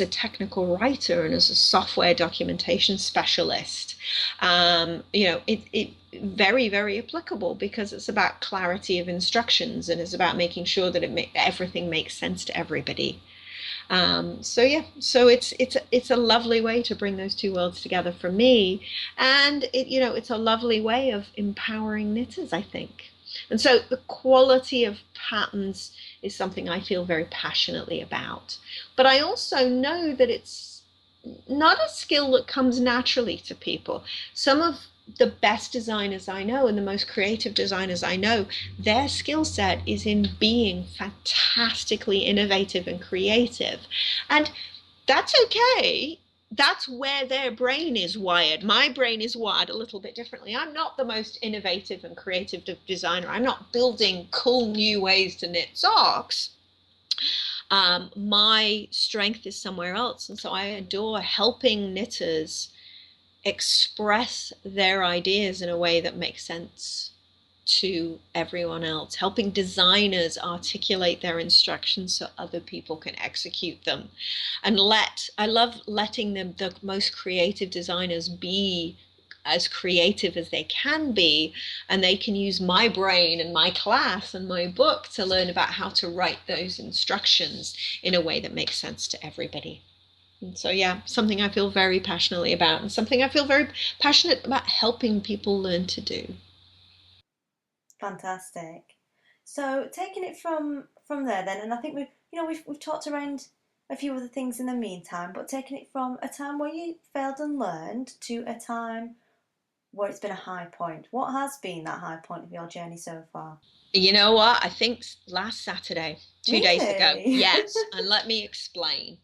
technical writer and as a software documentation specialist, it very, very applicable because it's about clarity of instructions and it's about making sure that everything makes sense to everybody. So it's a lovely way to bring those two worlds together for me, and it's a lovely way of empowering knitters, I think. And so the quality of patterns is something I feel very passionately about. But I also know that it's not a skill that comes naturally to people. Some of the best designers I know and the most creative designers I know, their skill set is in being fantastically innovative and creative. And that's okay. That's where their brain is wired. My brain is wired a little bit differently. I'm not the most innovative and creative designer. I'm not building cool new ways to knit socks. My strength is somewhere else. And so I adore helping knitters express their ideas in a way that makes sense to everyone else, helping designers articulate their instructions so other people can execute them. And I love letting the most creative designers be as creative as they can be, and they can use my brain and my class and my book to learn about how to write those instructions in a way that makes sense to everybody. And so, something I feel very passionately about and something I feel very passionate about helping people learn to do. Fantastic. So taking it from there then, and I think we've talked around a few other things in the meantime, but taking it from a time where you failed and learned to a time where it's been a high point. What has been that high point of your journey so far? You know what? I think last Saturday, 2 days ago. Really? Yes, and let me explain.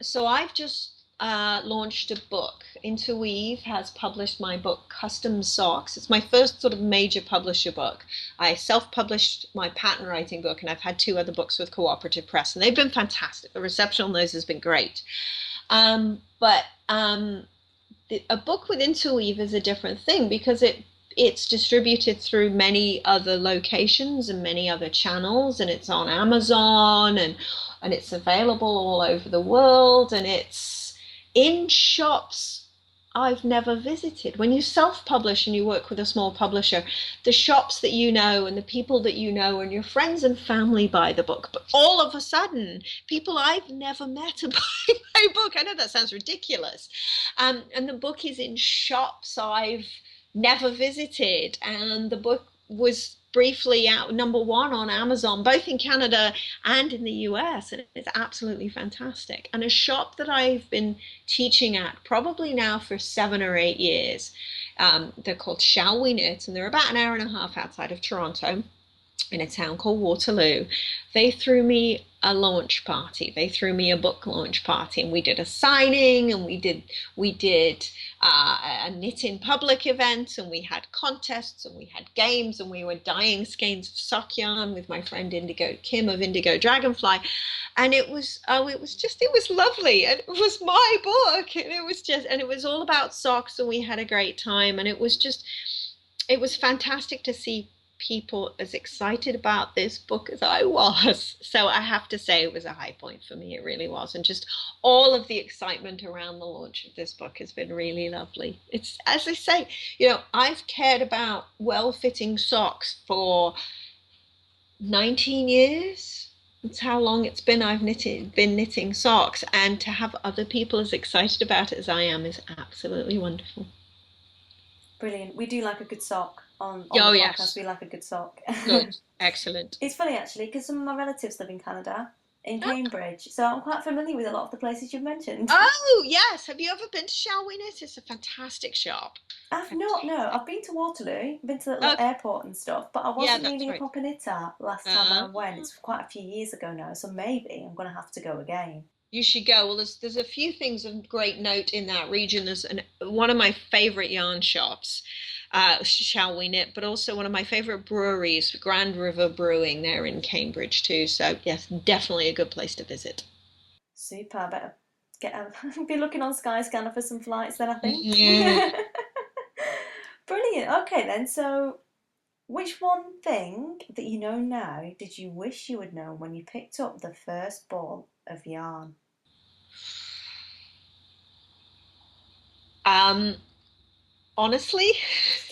So I've just launched a book. Interweave has published my book, Custom Socks. It's my first sort of major publisher book. I self-published my pattern writing book, and I've had 2 other books with Cooperative Press, and they've been fantastic. The reception on those has been great. But a book with Interweave is a different thing because it's distributed through many other locations and many other channels, and it's on Amazon and it's available all over the world, and it's in shops I've never visited. When you self-publish and you work with a small publisher, the shops that you know and the people that you know and your friends and family buy the book. But all of a sudden, people I've never met are buying my book. I know that sounds ridiculous. And the book is in shops I've never visited. And the book was briefly out #1 on Amazon, both in Canada and in the US, and it's absolutely fantastic. And a shop that I've been teaching at probably now for 7 or 8 years, they're called Shall We Knit, and they're about an hour and a half outside of Toronto in a town called Waterloo. They threw me a launch party. They threw me a book launch party, and we did a signing, and we did a knit in public event, and we had contests, and we had games, and we were dyeing skeins of sock yarn with my friend Kim of Indigo Dragonfly, and it was lovely, and it was my book, and it was all about socks, and we had a great time, and it was fantastic to see people as excited about this book as I was. So I have to say it was a high point for me. It really was. And just all of the excitement around the launch of this book has been really lovely. It's, as I say, I've cared about well-fitting socks for 19 years. It's how long it's been I've been knitting socks, and to have other people as excited about it as I am is absolutely wonderful. Brilliant. We do like a good sock on Oh the podcast. yes, We like a good sock. good, excellent. It's funny actually because some of my relatives live in Canada, in Cambridge, so I'm quite familiar with a lot of the places you've mentioned. Oh yes, have you ever been to Shall We Knit? It's a fantastic shop. I've not, no. I've been to Waterloo, been to the little Okay, airport and stuff, but I yeah, wasn't that's really a right. proper knitter last time I Uh, went. It's quite a few years ago now, so maybe I'm going to have to go again. you should go. Well, there's a few things of great note in that region. There's one of my favorite yarn shops, Shall We Knit, but also one of my favorite breweries, Grand River Brewing, there in Cambridge too. So yes, definitely a good place to visit. Super. I better be looking on Skyscanner for some flights then, I think. Yeah. Brilliant. Okay then, so which one thing that you know now did you wish you had known when you picked up the first ball of yarn? Um, honestly,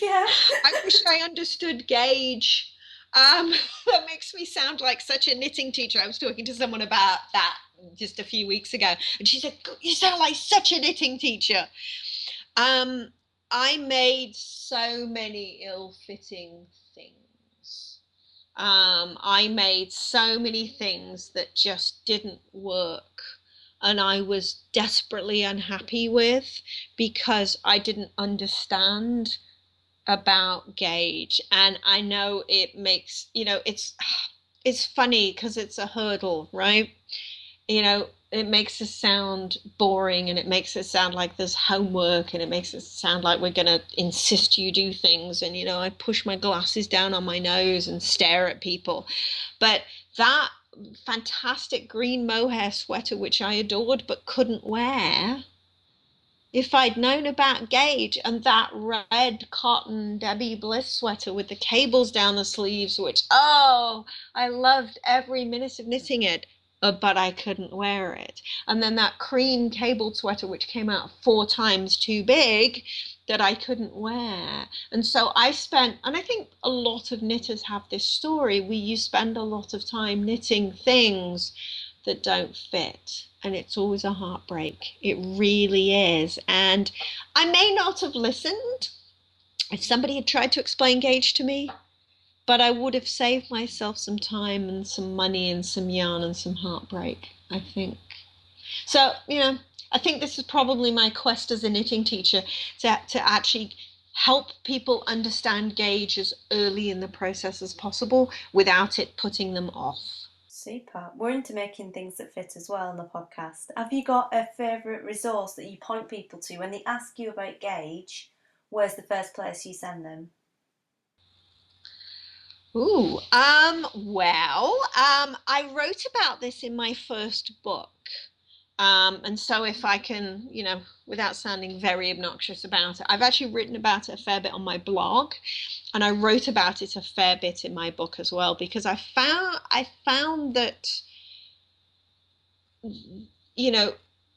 Yeah. I wish I understood gauge. Um, that makes me sound like such a knitting teacher. I was talking to someone about that just a few weeks ago, and she said, "You sound like such a knitting teacher." Um, I made so many ill-fitting things. I made so many things that just didn't work, and I was desperately unhappy with because I didn't understand about gauge. And I know it makes, it's funny because it's a hurdle, right? It makes us sound boring, and it makes it sound like there's homework, and it makes it sound like we're going to insist you do things. And, I push my glasses down on my nose and stare at people. But that fantastic green mohair sweater, which I adored but couldn't wear, if I'd known about gauge, and that red cotton Debbie Bliss sweater with the cables down the sleeves, which, oh, I loved every minute of knitting it, but I couldn't wear it. And then that cream cabled sweater, which came out 4 times too big, that I couldn't wear. And so I spent, and I think a lot of knitters have this story, where you spend a lot of time knitting things that don't fit. And it's always a heartbreak. It really is. And I may not have listened if somebody had tried to explain gauge to me, but I would have saved myself some time and some money and some yarn and some heartbreak, I think. So, I think this is probably my quest as a knitting teacher, to actually help people understand gauge as early in the process as possible without it putting them off. Super. We're into making things that fit as well on the podcast. Have you got a favourite resource that you point people to when they ask you about gauge? Where's the first place you send them? Ooh, I wrote about this in my first book. And so if I can, without sounding very obnoxious about it, I've actually written about it a fair bit on my blog, and I wrote about it a fair bit in my book as well, because I found that,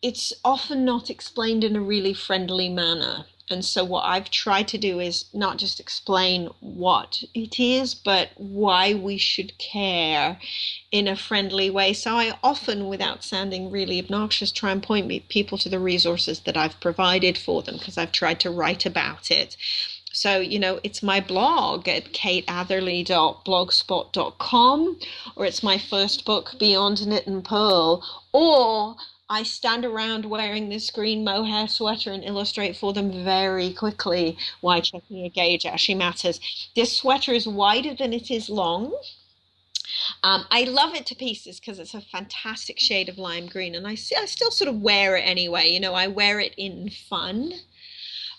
it's often not explained in a really friendly manner. And so what I've tried to do is not just explain what it is, but why we should care in a friendly way. So I often, without sounding really obnoxious, try and point people to the resources that I've provided for them, because I've tried to write about it. So, it's my blog at kateatherley.blogspot.com, or it's my first book, Beyond Knit and Purl, or I stand around wearing this green mohair sweater and illustrate for them very quickly why checking a gauge actually matters. This sweater is wider than it is long. I love it to pieces because it's a fantastic shade of lime green, and I still sort of wear it anyway. I wear it in fun.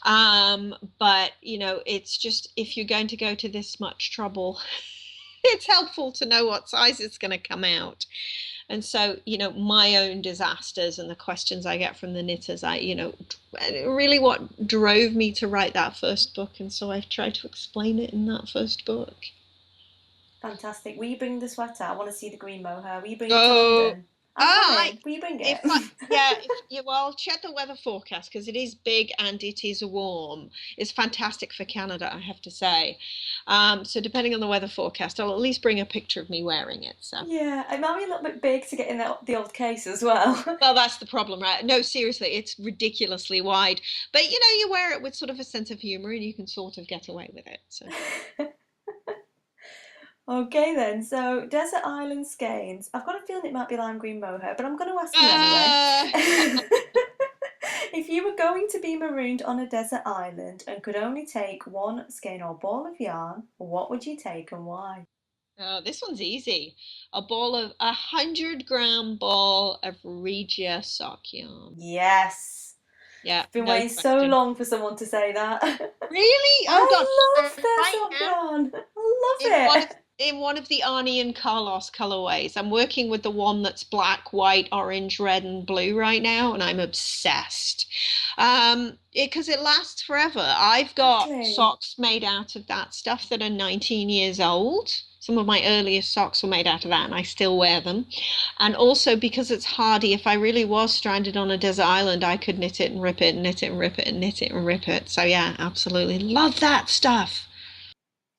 But it's just, if you're going to go to this much trouble, it's helpful to know what size it's going to come out. And so, my own disasters and the questions I get from the knitters, really what drove me to write that first book. And so I've tried to explain it in that first book. Fantastic. Will you bring the sweater? I want to see the green mohair. Will you bring it to Oh, London? I'm Will you bring it? Well, check the weather forecast because it is big and it is warm. It's fantastic for Canada, I have to say. So depending on the weather forecast, I'll at least bring a picture of me wearing it. So. Yeah, it might be a little bit big to get in the old case as well. Well, that's the problem, right? No, seriously, it's ridiculously wide. But you wear it with sort of a sense of humor and you can sort of get away with it. So. Okay then, so desert island skeins. I've got a feeling it might be lime green mohair, but I'm going to ask you anyway. If you were going to be marooned on a desert island and could only take one skein or ball of yarn, what would you take and why? Oh, this one's easy. A 100-gram ball of Regia sock yarn. Yes. Yeah, I've been no waiting so question. long for someone to say that. Really? I Oh gosh, love their right sock now yarn. I love it. in one of the Arnie and Carlos colorways. I'm working with the one that's black, white, orange, red, and blue right now, and I'm obsessed. Because it lasts forever. I've got Exactly. socks made out of that stuff that are 19 years old. Some of my earliest socks were made out of that, and I still wear them. And also because it's hardy, if I really was stranded on a desert island, I could knit it and rip it, and knit it and rip it, and knit it and rip it. So yeah, absolutely love that stuff.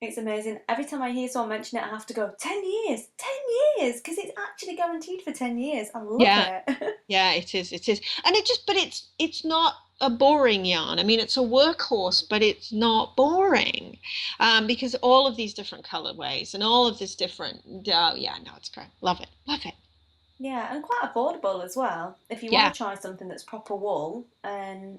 It's amazing. Every time I hear someone mention it, I have to go, 10 years, 10 years, because it's actually guaranteed for 10 years. I love Yeah, it. yeah, it is. It is. And but it's not a boring yarn. I mean, it's a workhorse, but it's not boring. Because all of these different colorways and all of this different, yeah, no, it's great. Love it. Love it. Yeah, and quite affordable as well. If you want Yeah, to try something that's proper wool and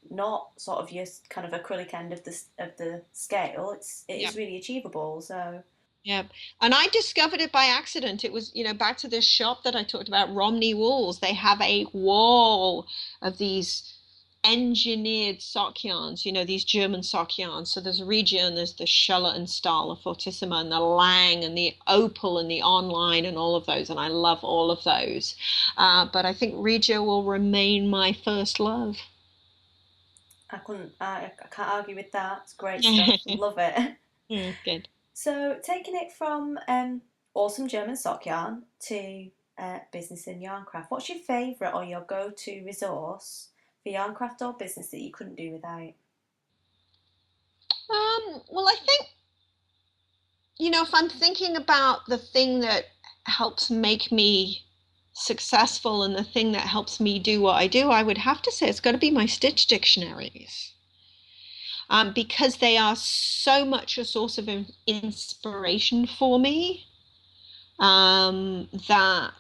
not sort of your kind of acrylic end of the scale, it yeah. is really achievable. So Yeah. And I discovered it by accident. It was, back to this shop that I talked about, Romney Wools. They have a wall of these engineered sock yarns, these German sock yarns. So there's Regia and there's the Schuller and Stahl, the Fortissima and the Lang and the Opal and the Online and all of those. And I love all of those. But I think Regia will remain my first love. I can't argue with that. It's great stuff. Love it. Good. So taking it from awesome German sock yarn to business and yarncraft, what's your favourite or your go-to resource for yarncraft or business that you couldn't do without? Well, I think, if I'm thinking about the thing that helps make me successful and the thing that helps me do what I do, I would have to say it's got to be my stitch dictionaries. Because they are so much a source of inspiration for me, that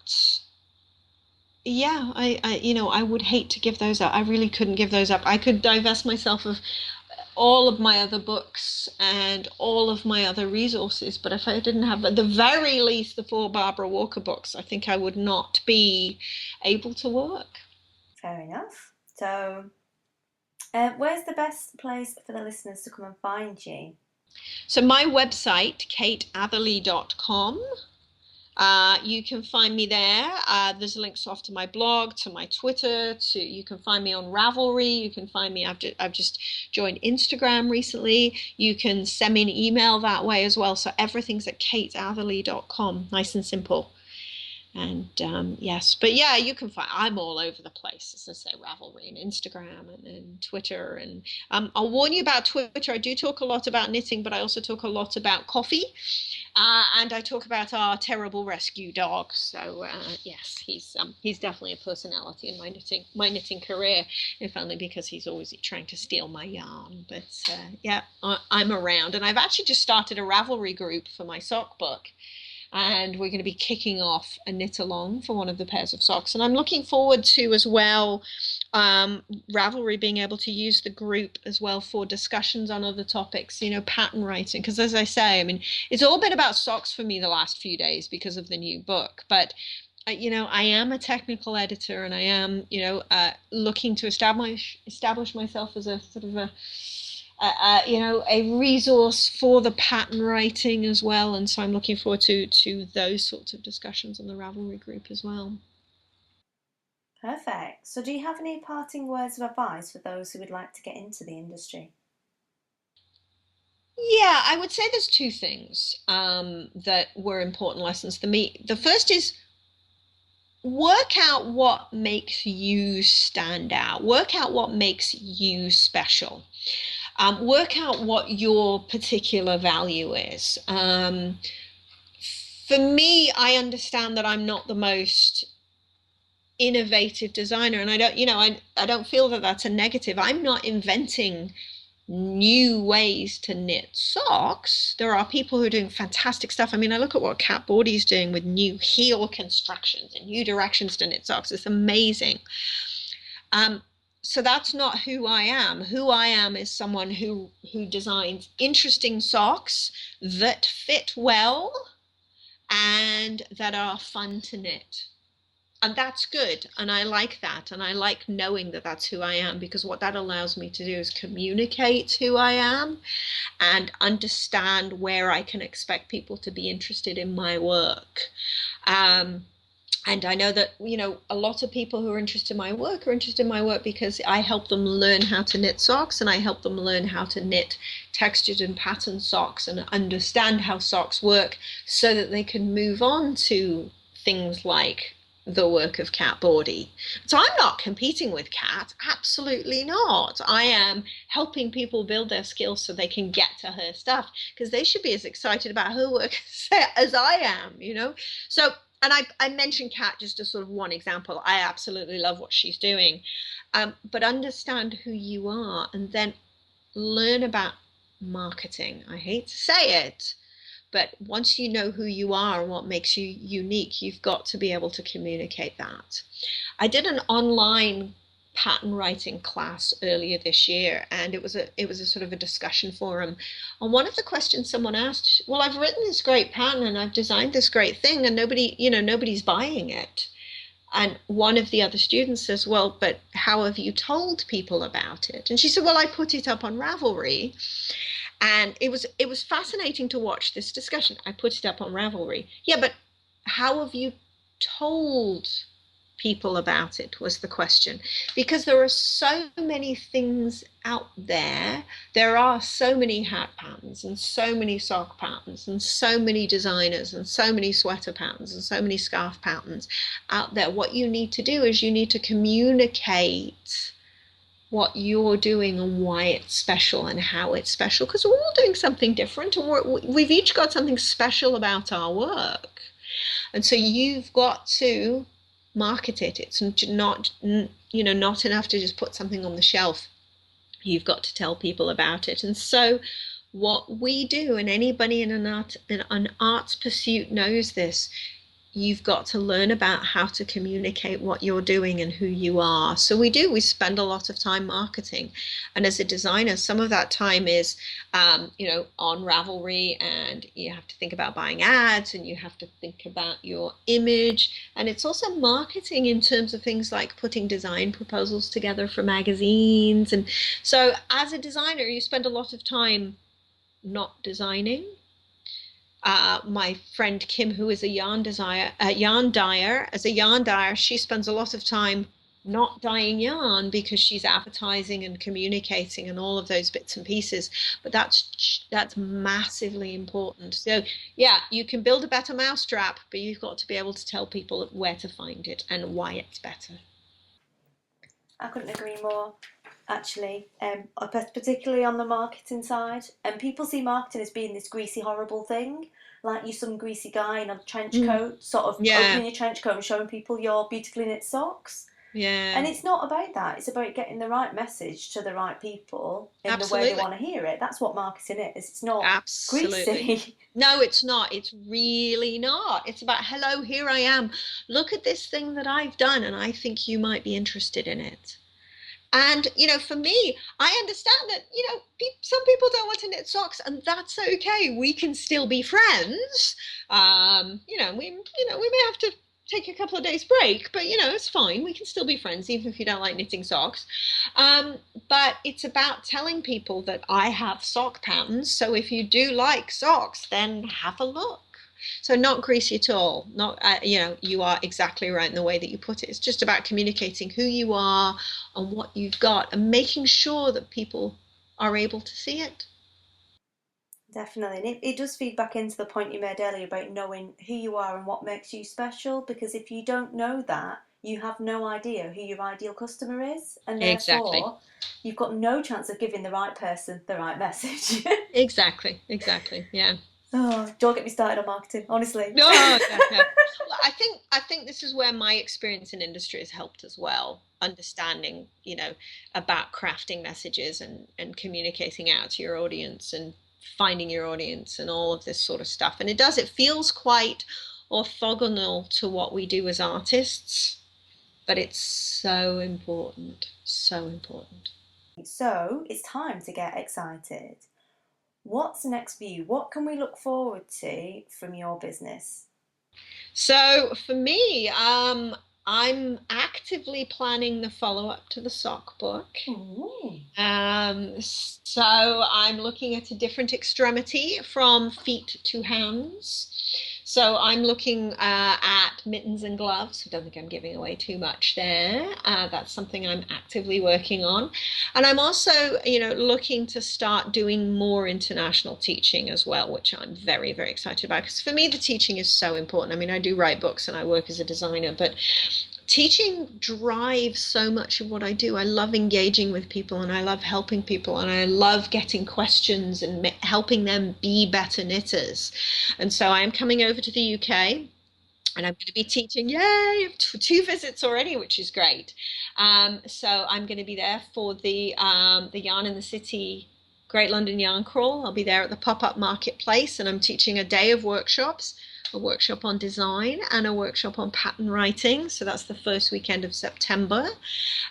yeah, I would hate to give those up. I really couldn't give those up. I could divest myself of all of my other books and all of my other resources, but if I didn't have at the very least the 4 Barbara Walker books, I think I would not be able to work. Fair enough. So where's the best place for the listeners to come and find you? So my website, kateatherley.com. You can find me there. There's links off to my blog, to my Twitter, you can find me on Ravelry. You can find me. I've just joined Instagram recently. You can send me an email that way as well. So everything's at kateatherley.com. Nice and simple. And yes, but yeah, you can find. I'm all over the place, as I say, Ravelry and Instagram and Twitter. And I'll warn you about Twitter. I do talk a lot about knitting, but I also talk a lot about coffee. And I talk about our terrible rescue dog. So yes, he's definitely a personality in my knitting career, if only because he's always trying to steal my yarn. But yeah, I'm around, and I've actually just started a Ravelry group for my sock book. And we're going to be kicking off a knit along for one of the pairs of socks. And I'm looking forward to as well Ravelry being able to use the group as well for discussions on other topics, pattern writing. Because as I say, I mean, it's all been about socks for me the last few days because of the new book. But I am a technical editor, and I am, looking to establish myself as a sort of a resource for the pattern writing as well. And so I'm looking forward to those sorts of discussions on the Ravelry group as well. Perfect. So do you have any parting words of advice for those who would like to get into the industry? Yeah, I would say there's 2 things that were important lessons to me. The first is work out what makes you stand out. Work out what makes you special. Work out what your particular value is. For me, I understand that I'm not the most innovative designer, and I don't, I don't feel that that's a negative. I'm not inventing new ways to knit socks. There are people who are doing fantastic stuff. I mean, I look at what Kat Bordy's doing with new heel constructions and new directions to knit socks. It's amazing. So that's not who I am. Who I am is someone who designs interesting socks that fit well and that are fun to knit. And that's good. And I like that. And I like knowing that that's who I am, because what that allows me to do is communicate who I am and understand where I can expect people to be interested in my work. And I know that, a lot of people who are interested in my work are interested in my work because I help them learn how to knit socks, and I help them learn how to knit textured and patterned socks and understand how socks work so that they can move on to things like the work of Kat Bordy. So I'm not competing with Kat, absolutely not. I am helping people build their skills so they can get to her stuff, because they should be as excited about her work as I am, So, and I mentioned Kat just as sort of one example. I absolutely love what she's doing. But understand who you are and then learn about marketing. I hate to say it, but once you know who you are and what makes you unique, you've got to be able to communicate that. I did an online pattern writing class earlier this year, and it was a sort of a discussion forum. And one of the questions someone asked, well, I've written this great pattern and I've designed this great thing, and nobody's buying it. And one of the other students says, well, but how have you told people about it? And she said, well, I put it up on Ravelry. And it was fascinating to watch this discussion. I put it up on Ravelry. Yeah, but how have you told people about it, was the question. Because there are so many things out there. There are so many hat patterns and so many sock patterns and so many designers and so many sweater patterns and so many scarf patterns out there. What you need to do is you need to communicate what you're doing and why it's special and how it's special, because we're all doing something different, and we've each got something special about our work. And so you've got to market it. It's not enough to just put something on the shelf. You've got to tell people about it. And so what we do, and anybody in an arts pursuit knows this, you've got to learn about how to communicate what you're doing and who you are. So we spend a lot of time marketing. And as a designer, some of that time is, on Ravelry, and you have to think about buying ads, and you have to think about your image. And it's also marketing in terms of things like putting design proposals together for magazines. And so as a designer, you spend a lot of time not designing. My friend Kim, who is a yarn dyer, she spends a lot of time not dyeing yarn because she's advertising and communicating and all of those bits and pieces. But that's massively important. So yeah, you can build a better mousetrap, but you've got to be able to tell people where to find it and why it's better. I couldn't agree more, actually, particularly on the marketing side. And people see marketing as being this greasy, horrible thing, like you're some greasy guy in a trench coat, sort of opening your trench coat and showing people your beautifully knit socks. Yeah. And it's not about that. It's about getting the right message to the right people in the way they want to hear it. That's what marketing is. It's not greasy. No, it's not. It's really not. It's about, hello, here I am. Look at this thing that I've done, and I think you might be interested in it. And, for me, I understand that, some people don't want to knit socks, and that's okay. We can still be friends. We may have to take a couple of days break, but it's fine. We can still be friends even if you don't like knitting socks. But it's about telling people that I have sock patterns. So if you do like socks, then have a look. So not greasy at all. Not you are exactly right in the way that you put it. It's just about communicating who you are and what you've got and making sure that people are able to see it. Definitely. And it does feed back into the point you made earlier about knowing who you are and what makes you special, because if you don't know that, you have no idea who your ideal customer is, and Exactly. therefore you've got no chance of giving the right person the right message. Exactly. Yeah. Oh, don't get me started on marketing, honestly. No, yeah, yeah. Well, I think this is where my experience in industry has helped as well, understanding, about crafting messages and communicating out to your audience and finding your audience and all of this sort of stuff. And it feels quite orthogonal to what we do as artists, but it's so important, so important. So it's time to get excited. What's next for you? What can we look forward to from your business? So for me, I'm actively planning the follow-up to the sock book. Ooh. So I'm looking at a different extremity from feet to hands. So I'm looking at mittens and gloves. I don't think I'm giving away too much there. That's something I'm actively working on. And I'm also, looking to start doing more international teaching as well, which I'm very, very excited about. Because for me, the teaching is so important. I mean, I do write books and I work as a designer, but teaching drives so much of what I do. I love engaging with people and I love helping people and I love getting questions and helping them be better knitters. And so I am coming over to the UK and I'm going to be teaching. Yay! 2 visits already, which is great. So I'm going to be there for the Yarn in the City Great London Yarn Crawl. I'll be there at the pop-up marketplace and I'm teaching a day of workshops, a workshop on design and a workshop on pattern writing. So that's the first weekend of September.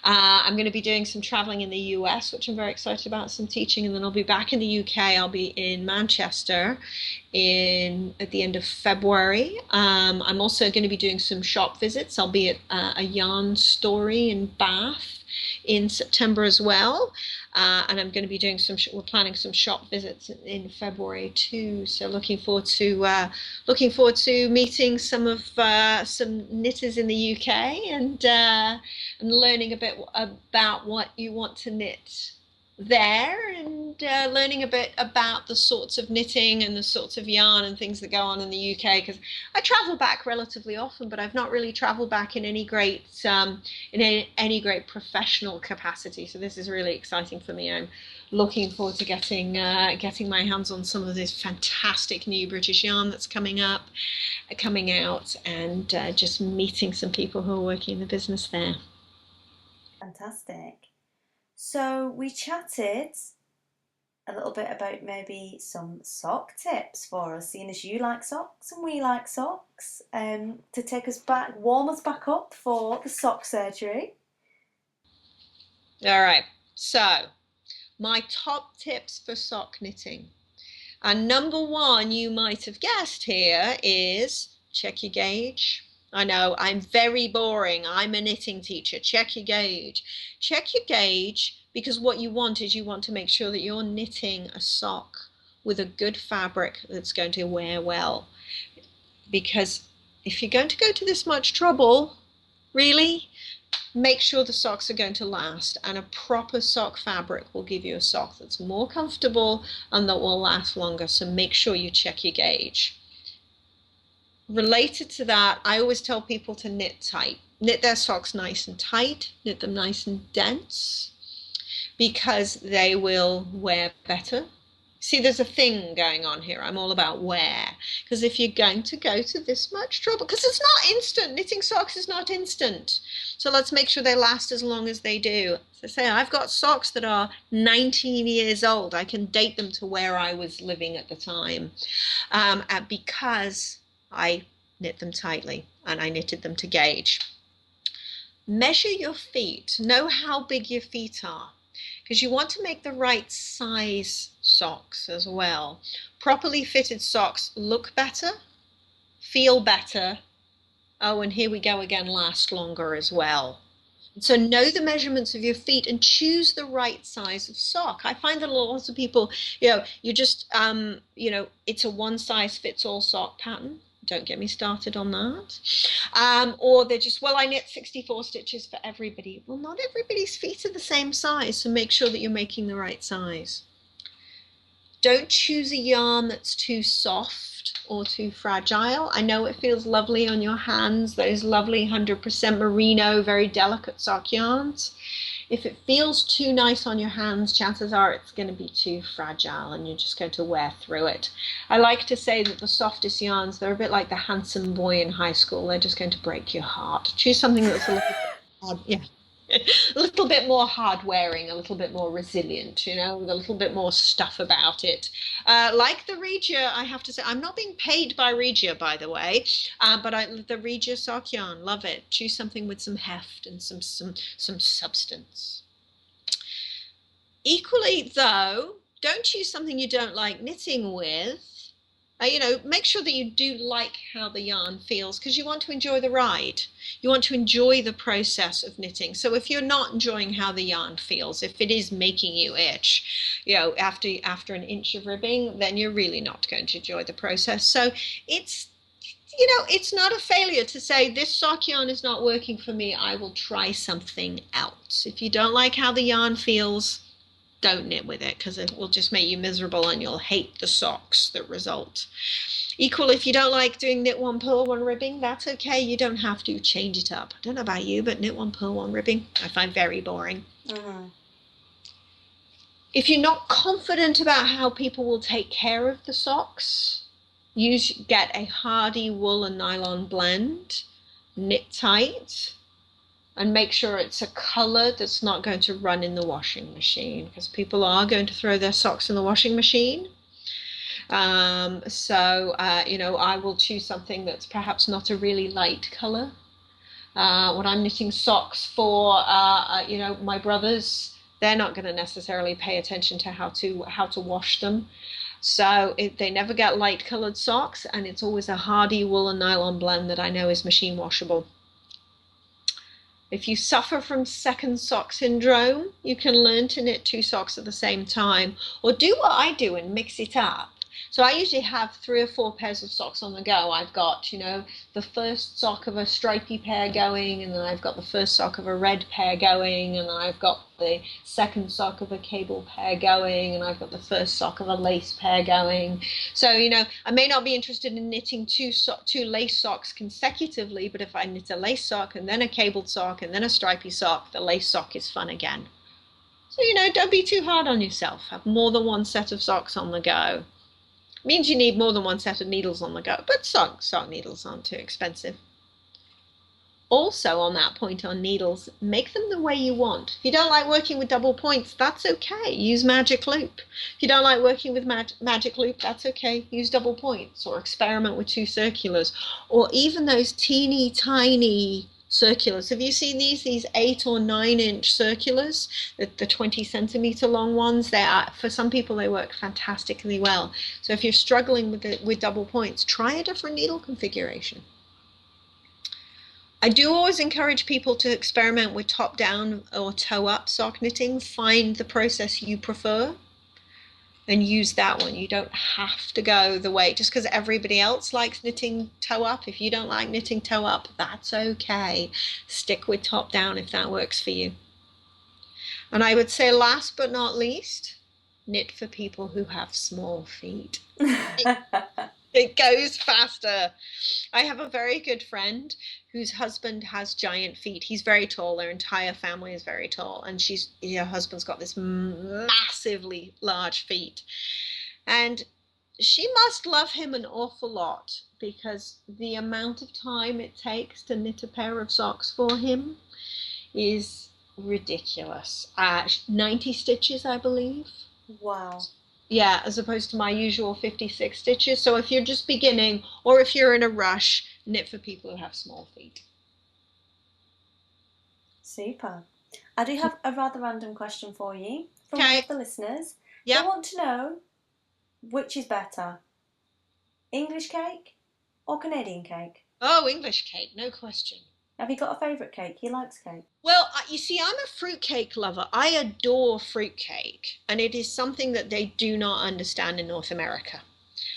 I'm going to be doing some traveling in the US, which I'm very excited about, some teaching, and then I'll be back in the UK. I'll be in Manchester at the end of February. I'm also going to be doing some shop visits. I'll be at a yarn story in Bath in September as well. And I'm going to be doing we're planning some shop visits in February too. So looking forward to meeting some knitters in the UK and learning a bit about what you want to knit there and learning a bit about the sorts of knitting and the sorts of yarn and things that go on in the UK, because I travel back relatively often, but I've not really traveled back in any great professional capacity. So this is really exciting for me. I'm looking forward to getting my hands on some of this fantastic new British yarn that's coming out, and just meeting some people who are working in the business there. Fantastic. So we chatted a little bit about maybe some sock tips for us, seeing as you like socks and we like socks, to take us back, warm us back up for the sock surgery. All right, so my top tips for sock knitting. And number one, you might have guessed here, is check your gauge. I know, I'm very boring. I'm a knitting teacher. Check your gauge. Check your gauge, because what you want to make sure that you're knitting a sock with a good fabric that's going to wear well. Because if you're going to go to this much trouble, really, make sure the socks are going to last, and a proper sock fabric will give you a sock that's more comfortable and that will last longer. So make sure you check your gauge. Related to that, I always tell people to knit tight. Knit their socks nice and tight, knit them nice and dense, because they will wear better. See, there's a thing going on here. I'm all about wear, because if you're going to go to this much trouble, because it's not instant, knitting socks is not instant. So let's make sure they last as long as they do. As I say, I've got socks that are 19 years old. I can date them to where I was living at the time, because I knit them tightly and I knitted them to gauge. Measure your feet. Know how big your feet are, because you want to make the right size socks as well. Properly fitted socks look better, feel better. Oh, and here we go again, last longer as well. So know the measurements of your feet and choose the right size of sock. I find that a lot of people, you just, it's a one size fits all sock pattern. Don't get me started on that. Or they're just, I knit 64 stitches for everybody. Well, not everybody's feet are the same size, so make sure that you're making the right size. Don't choose a yarn that's too soft or too fragile. I know it feels lovely on your hands, those lovely 100% merino, very delicate sock yarns. If it feels too nice on your hands, chances are it's going to be too fragile and you're just going to wear through it. I like to say that the softest yarns, they're a bit like the handsome boy in high school. They're just going to break your heart. Choose something that's a little bit hard, a little bit more hard wearing, a little bit more resilient, with a little bit more stuff about it. Like the Regia, I have to say, I'm not being paid by Regia, by the way, but the Regia sock yarn, love it. Choose something with some heft and some substance. Equally, though, don't choose something you don't like knitting with. Make sure that you do like how the yarn feels, because you want to enjoy the ride. You want to enjoy the process of knitting. So if you're not enjoying how the yarn feels, if it is making you itch, after an inch of ribbing, then you're really not going to enjoy the process. So it's not a failure to say, this sock yarn is not working for me, I will try something else. If you don't like how the yarn feels, don't knit with it, because it will just make you miserable and you'll hate the socks that result. Equally, if you don't like doing knit one, purl one ribbing, that's okay. You don't have to change it up. I don't know about you, but knit one, purl one ribbing, I find very boring. Mm-hmm. If you're not confident about how people will take care of the socks, get a hardy wool and nylon blend, knit tight, and make sure it's a color that's not going to run in the washing machine, because people are going to throw their socks in the washing machine. I will choose something that's perhaps not a really light color. When I'm knitting socks for, my brothers, they're not going to necessarily pay attention to how to wash them. So they never get light colored socks, and it's always a hardy wool and nylon blend that I know is machine washable. If you suffer from second sock syndrome, you can learn to knit 2 socks at the same time, or do what I do and mix it up. So I usually have 3 or 4 pairs of socks on the go. I've got, the first sock of a stripy pair going, and then I've got the first sock of a red pair going, and then I've got the second sock of a cable pair going, and I've got the first sock of a lace pair going. So, I may not be interested in knitting 2 lace socks consecutively, but if I knit a lace sock and then a cabled sock and then a stripy sock, the lace sock is fun again. So, don't be too hard on yourself. Have more than 1 set of socks on the go. Means you need more than 1 set of needles on the go, but sock needles aren't too expensive. Also, on that point on needles, make them the way you want. If you don't like working with double points, that's okay. Use magic loop. If you don't like working with magic loop, that's okay. Use double points, or experiment with 2 circulars, or even those teeny tiny circulars. Have you seen these 8 or 9 inch circulars, the 20 centimeter long ones? For some people, they work fantastically well. So if you're struggling with double points, try a different needle configuration. I do always encourage people to experiment with top down or toe up sock knitting. Find the process you prefer and use that one. You don't have to go the way, just because everybody else likes knitting toe up. If you don't like knitting toe up, that's okay. Stick with top down if that works for you. And I would say, last but not least, knit for people who have small feet. It goes faster. I have a very good friend whose husband has giant feet. He's very tall. Their entire family is very tall. And her husband's got this massively large feet. And she must love him an awful lot, because the amount of time it takes to knit a pair of socks for him is ridiculous. 90 stitches, I believe. Wow. Yeah, as opposed to my usual 56 stitches. So if you're just beginning, or if you're in a rush, knit for people who have small feet. Super. I do have a rather random question for you from one Okay. of the listeners. Yep. They want to know, which is better, English cake or Canadian cake? Oh, English cake, no question. Have you got a favourite cake? He likes cake. Well, you see, I'm a fruitcake lover. I adore fruitcake, and it is something that they do not understand in North America.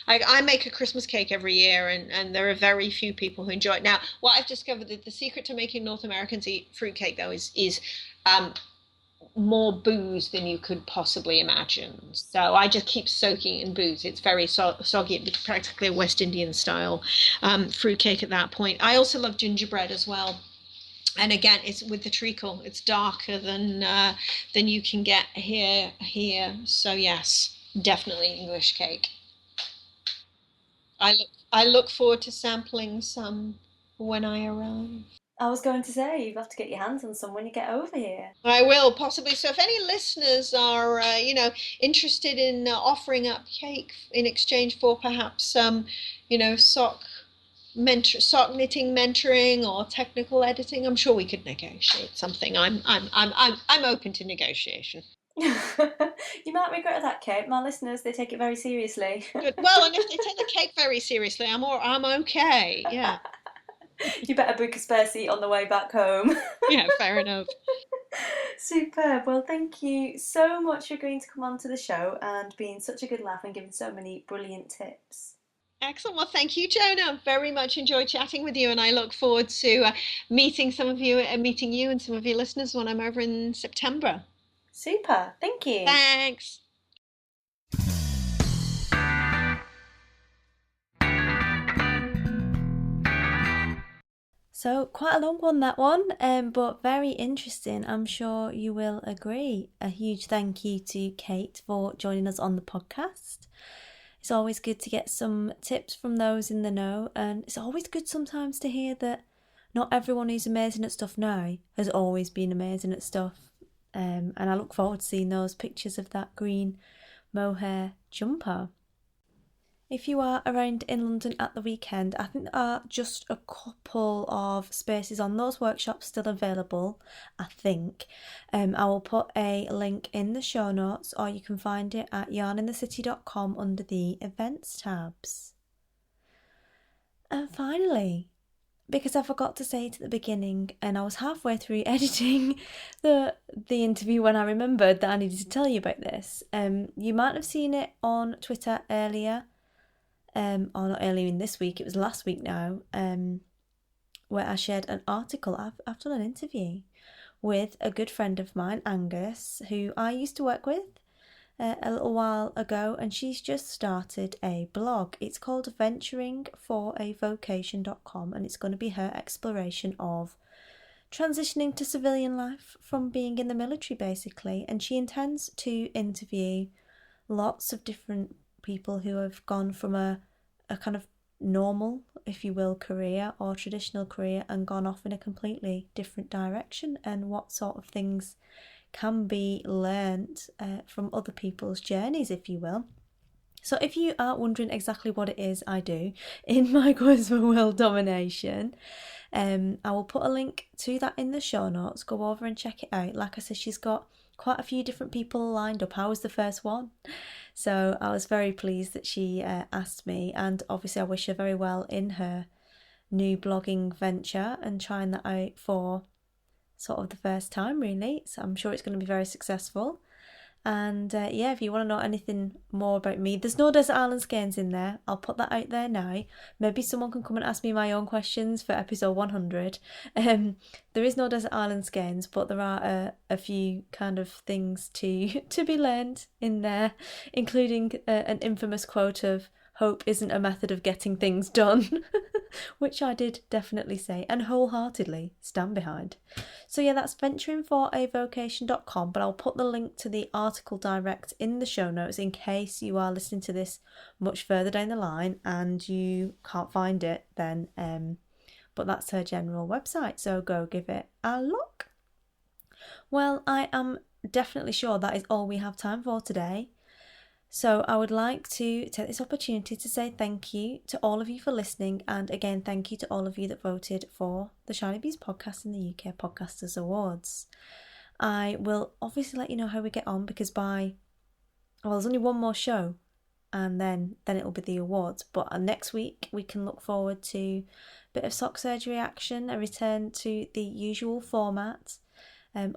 I make a Christmas cake every year, and there are very few people who enjoy it. Now, what I've discovered, that the secret to making North Americans eat fruitcake, though, is more booze than you could possibly imagine. So I just keep soaking in booze. It's very soggy. It's practically a West Indian style fruitcake at that point. I also love gingerbread as well. And again, it's with the treacle. It's darker than you can get here. So yes, definitely English cake. I look forward to sampling some when I arrive. I was going to say, you've got to get your hands on some when you get over here. I will possibly. So, if any listeners are, interested in offering up cake in exchange for perhaps, sock knitting mentoring or technical editing, I'm sure we could negotiate something. I'm open to negotiation. You might regret that, Kate. My listeners, they take it very seriously. Good. Well, and if they take the cake very seriously, I'm okay. Yeah. You better book a spare seat on the way back home. Yeah, fair enough. Superb. Well, thank you so much for agreeing to come on to the show and being such a good laugh and giving so many brilliant tips. Excellent. Well, thank you, Jonah. Very much enjoyed chatting with you, and I look forward to meeting you and some of your listeners when I'm over in September. Super. Thank you. Thanks. So quite a long one, that one, but very interesting. I'm sure you will agree. A huge thank you to Kate for joining us on the podcast. It's always good to get some tips from those in the know, and it's always good sometimes to hear that not everyone who's amazing at stuff now has always been amazing at stuff. And I look forward to seeing those pictures of that green mohair jumper. If you are around in London at the weekend, I think there are just a couple of spaces on those workshops still available, I think. I will put a link in the show notes, or you can find it at yarninthecity.com under the events tabs. And finally, because I forgot to say it at the beginning and I was halfway through editing the interview when I remembered that I needed to tell you about this. You might have seen it on Twitter earlier. Or not earlier in this week, it was last week now, where I shared an article. I've done an interview with a good friend of mine, Angus, who I used to work with a little while ago, and she's just started a blog. It's called venturingforavocation.com, and it's going to be her exploration of transitioning to civilian life from being in the military, basically, and she intends to interview lots of different people who have gone from a kind of normal, if you will, career or traditional career and gone off in a completely different direction, and what sort of things can be learnt from other people's journeys, if you will. So if you are wondering exactly what it is I do in my quest for world domination, I will put a link to that in the show notes. Go over and check it out. Like I said, she's got quite a few different people lined up. I was the first one. So I was very pleased that she asked me, and obviously I wish her very well in her new blogging venture and trying that out for sort of the first time, really. So I'm sure it's going to be very successful. And if you want to know anything more about me, there's no Desert Island Skeins in there. I'll put that out there now. Maybe someone can come and ask me my own questions for episode 100. There is no Desert Island Skeins, but there are a few kind of things to be learned in there, including an infamous quote of, "Hope isn't a method of getting things done," which I did definitely say and wholeheartedly stand behind. So yeah, that's venturingforavocation.com, but I'll put the link to the article direct in the show notes in case you are listening to this much further down the line and you can't find it then. But that's her general website, so go give it a look. Well, I am definitely sure that is all we have time for today. So I would like to take this opportunity to say thank you to all of you for listening, and again thank you to all of you that voted for the Shinybees podcast in the UK Podcasters Awards. I will obviously let you know how we get on, because there's only one more show and then it'll be the awards, but next week we can look forward to a bit of sock surgery action, a return to the usual format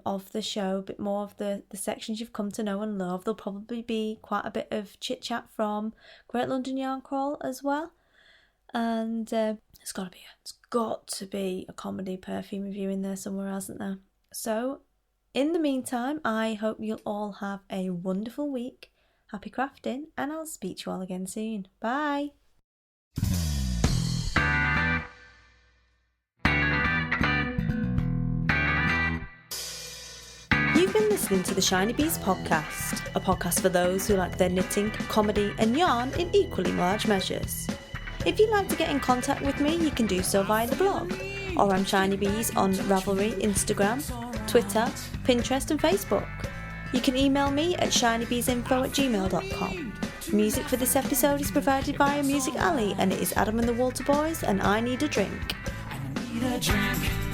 of the show, a bit more of the sections you've come to know and love. There'll probably be quite a bit of chit chat from Great London Yarn Crawl as well, and it's got to be a comedy perfume review in there somewhere, hasn't there? So In the meantime, I hope you'll all have a wonderful week. Happy crafting, and I'll speak to you all again soon. Bye! You've been listening to the Shinybees podcast, a podcast for those who like their knitting, comedy and yarn in equally large measures. If you'd like to get in contact with me, you can do so via the blog, or I'm Shinybees on Ravelry, Instagram, Twitter, Pinterest and Facebook. You can email me at shinybeesinfo@gmail.com. Music for this episode is provided by Music Alley, and it is Adam and the Walter Boys and I Need a Drink. I need a drink.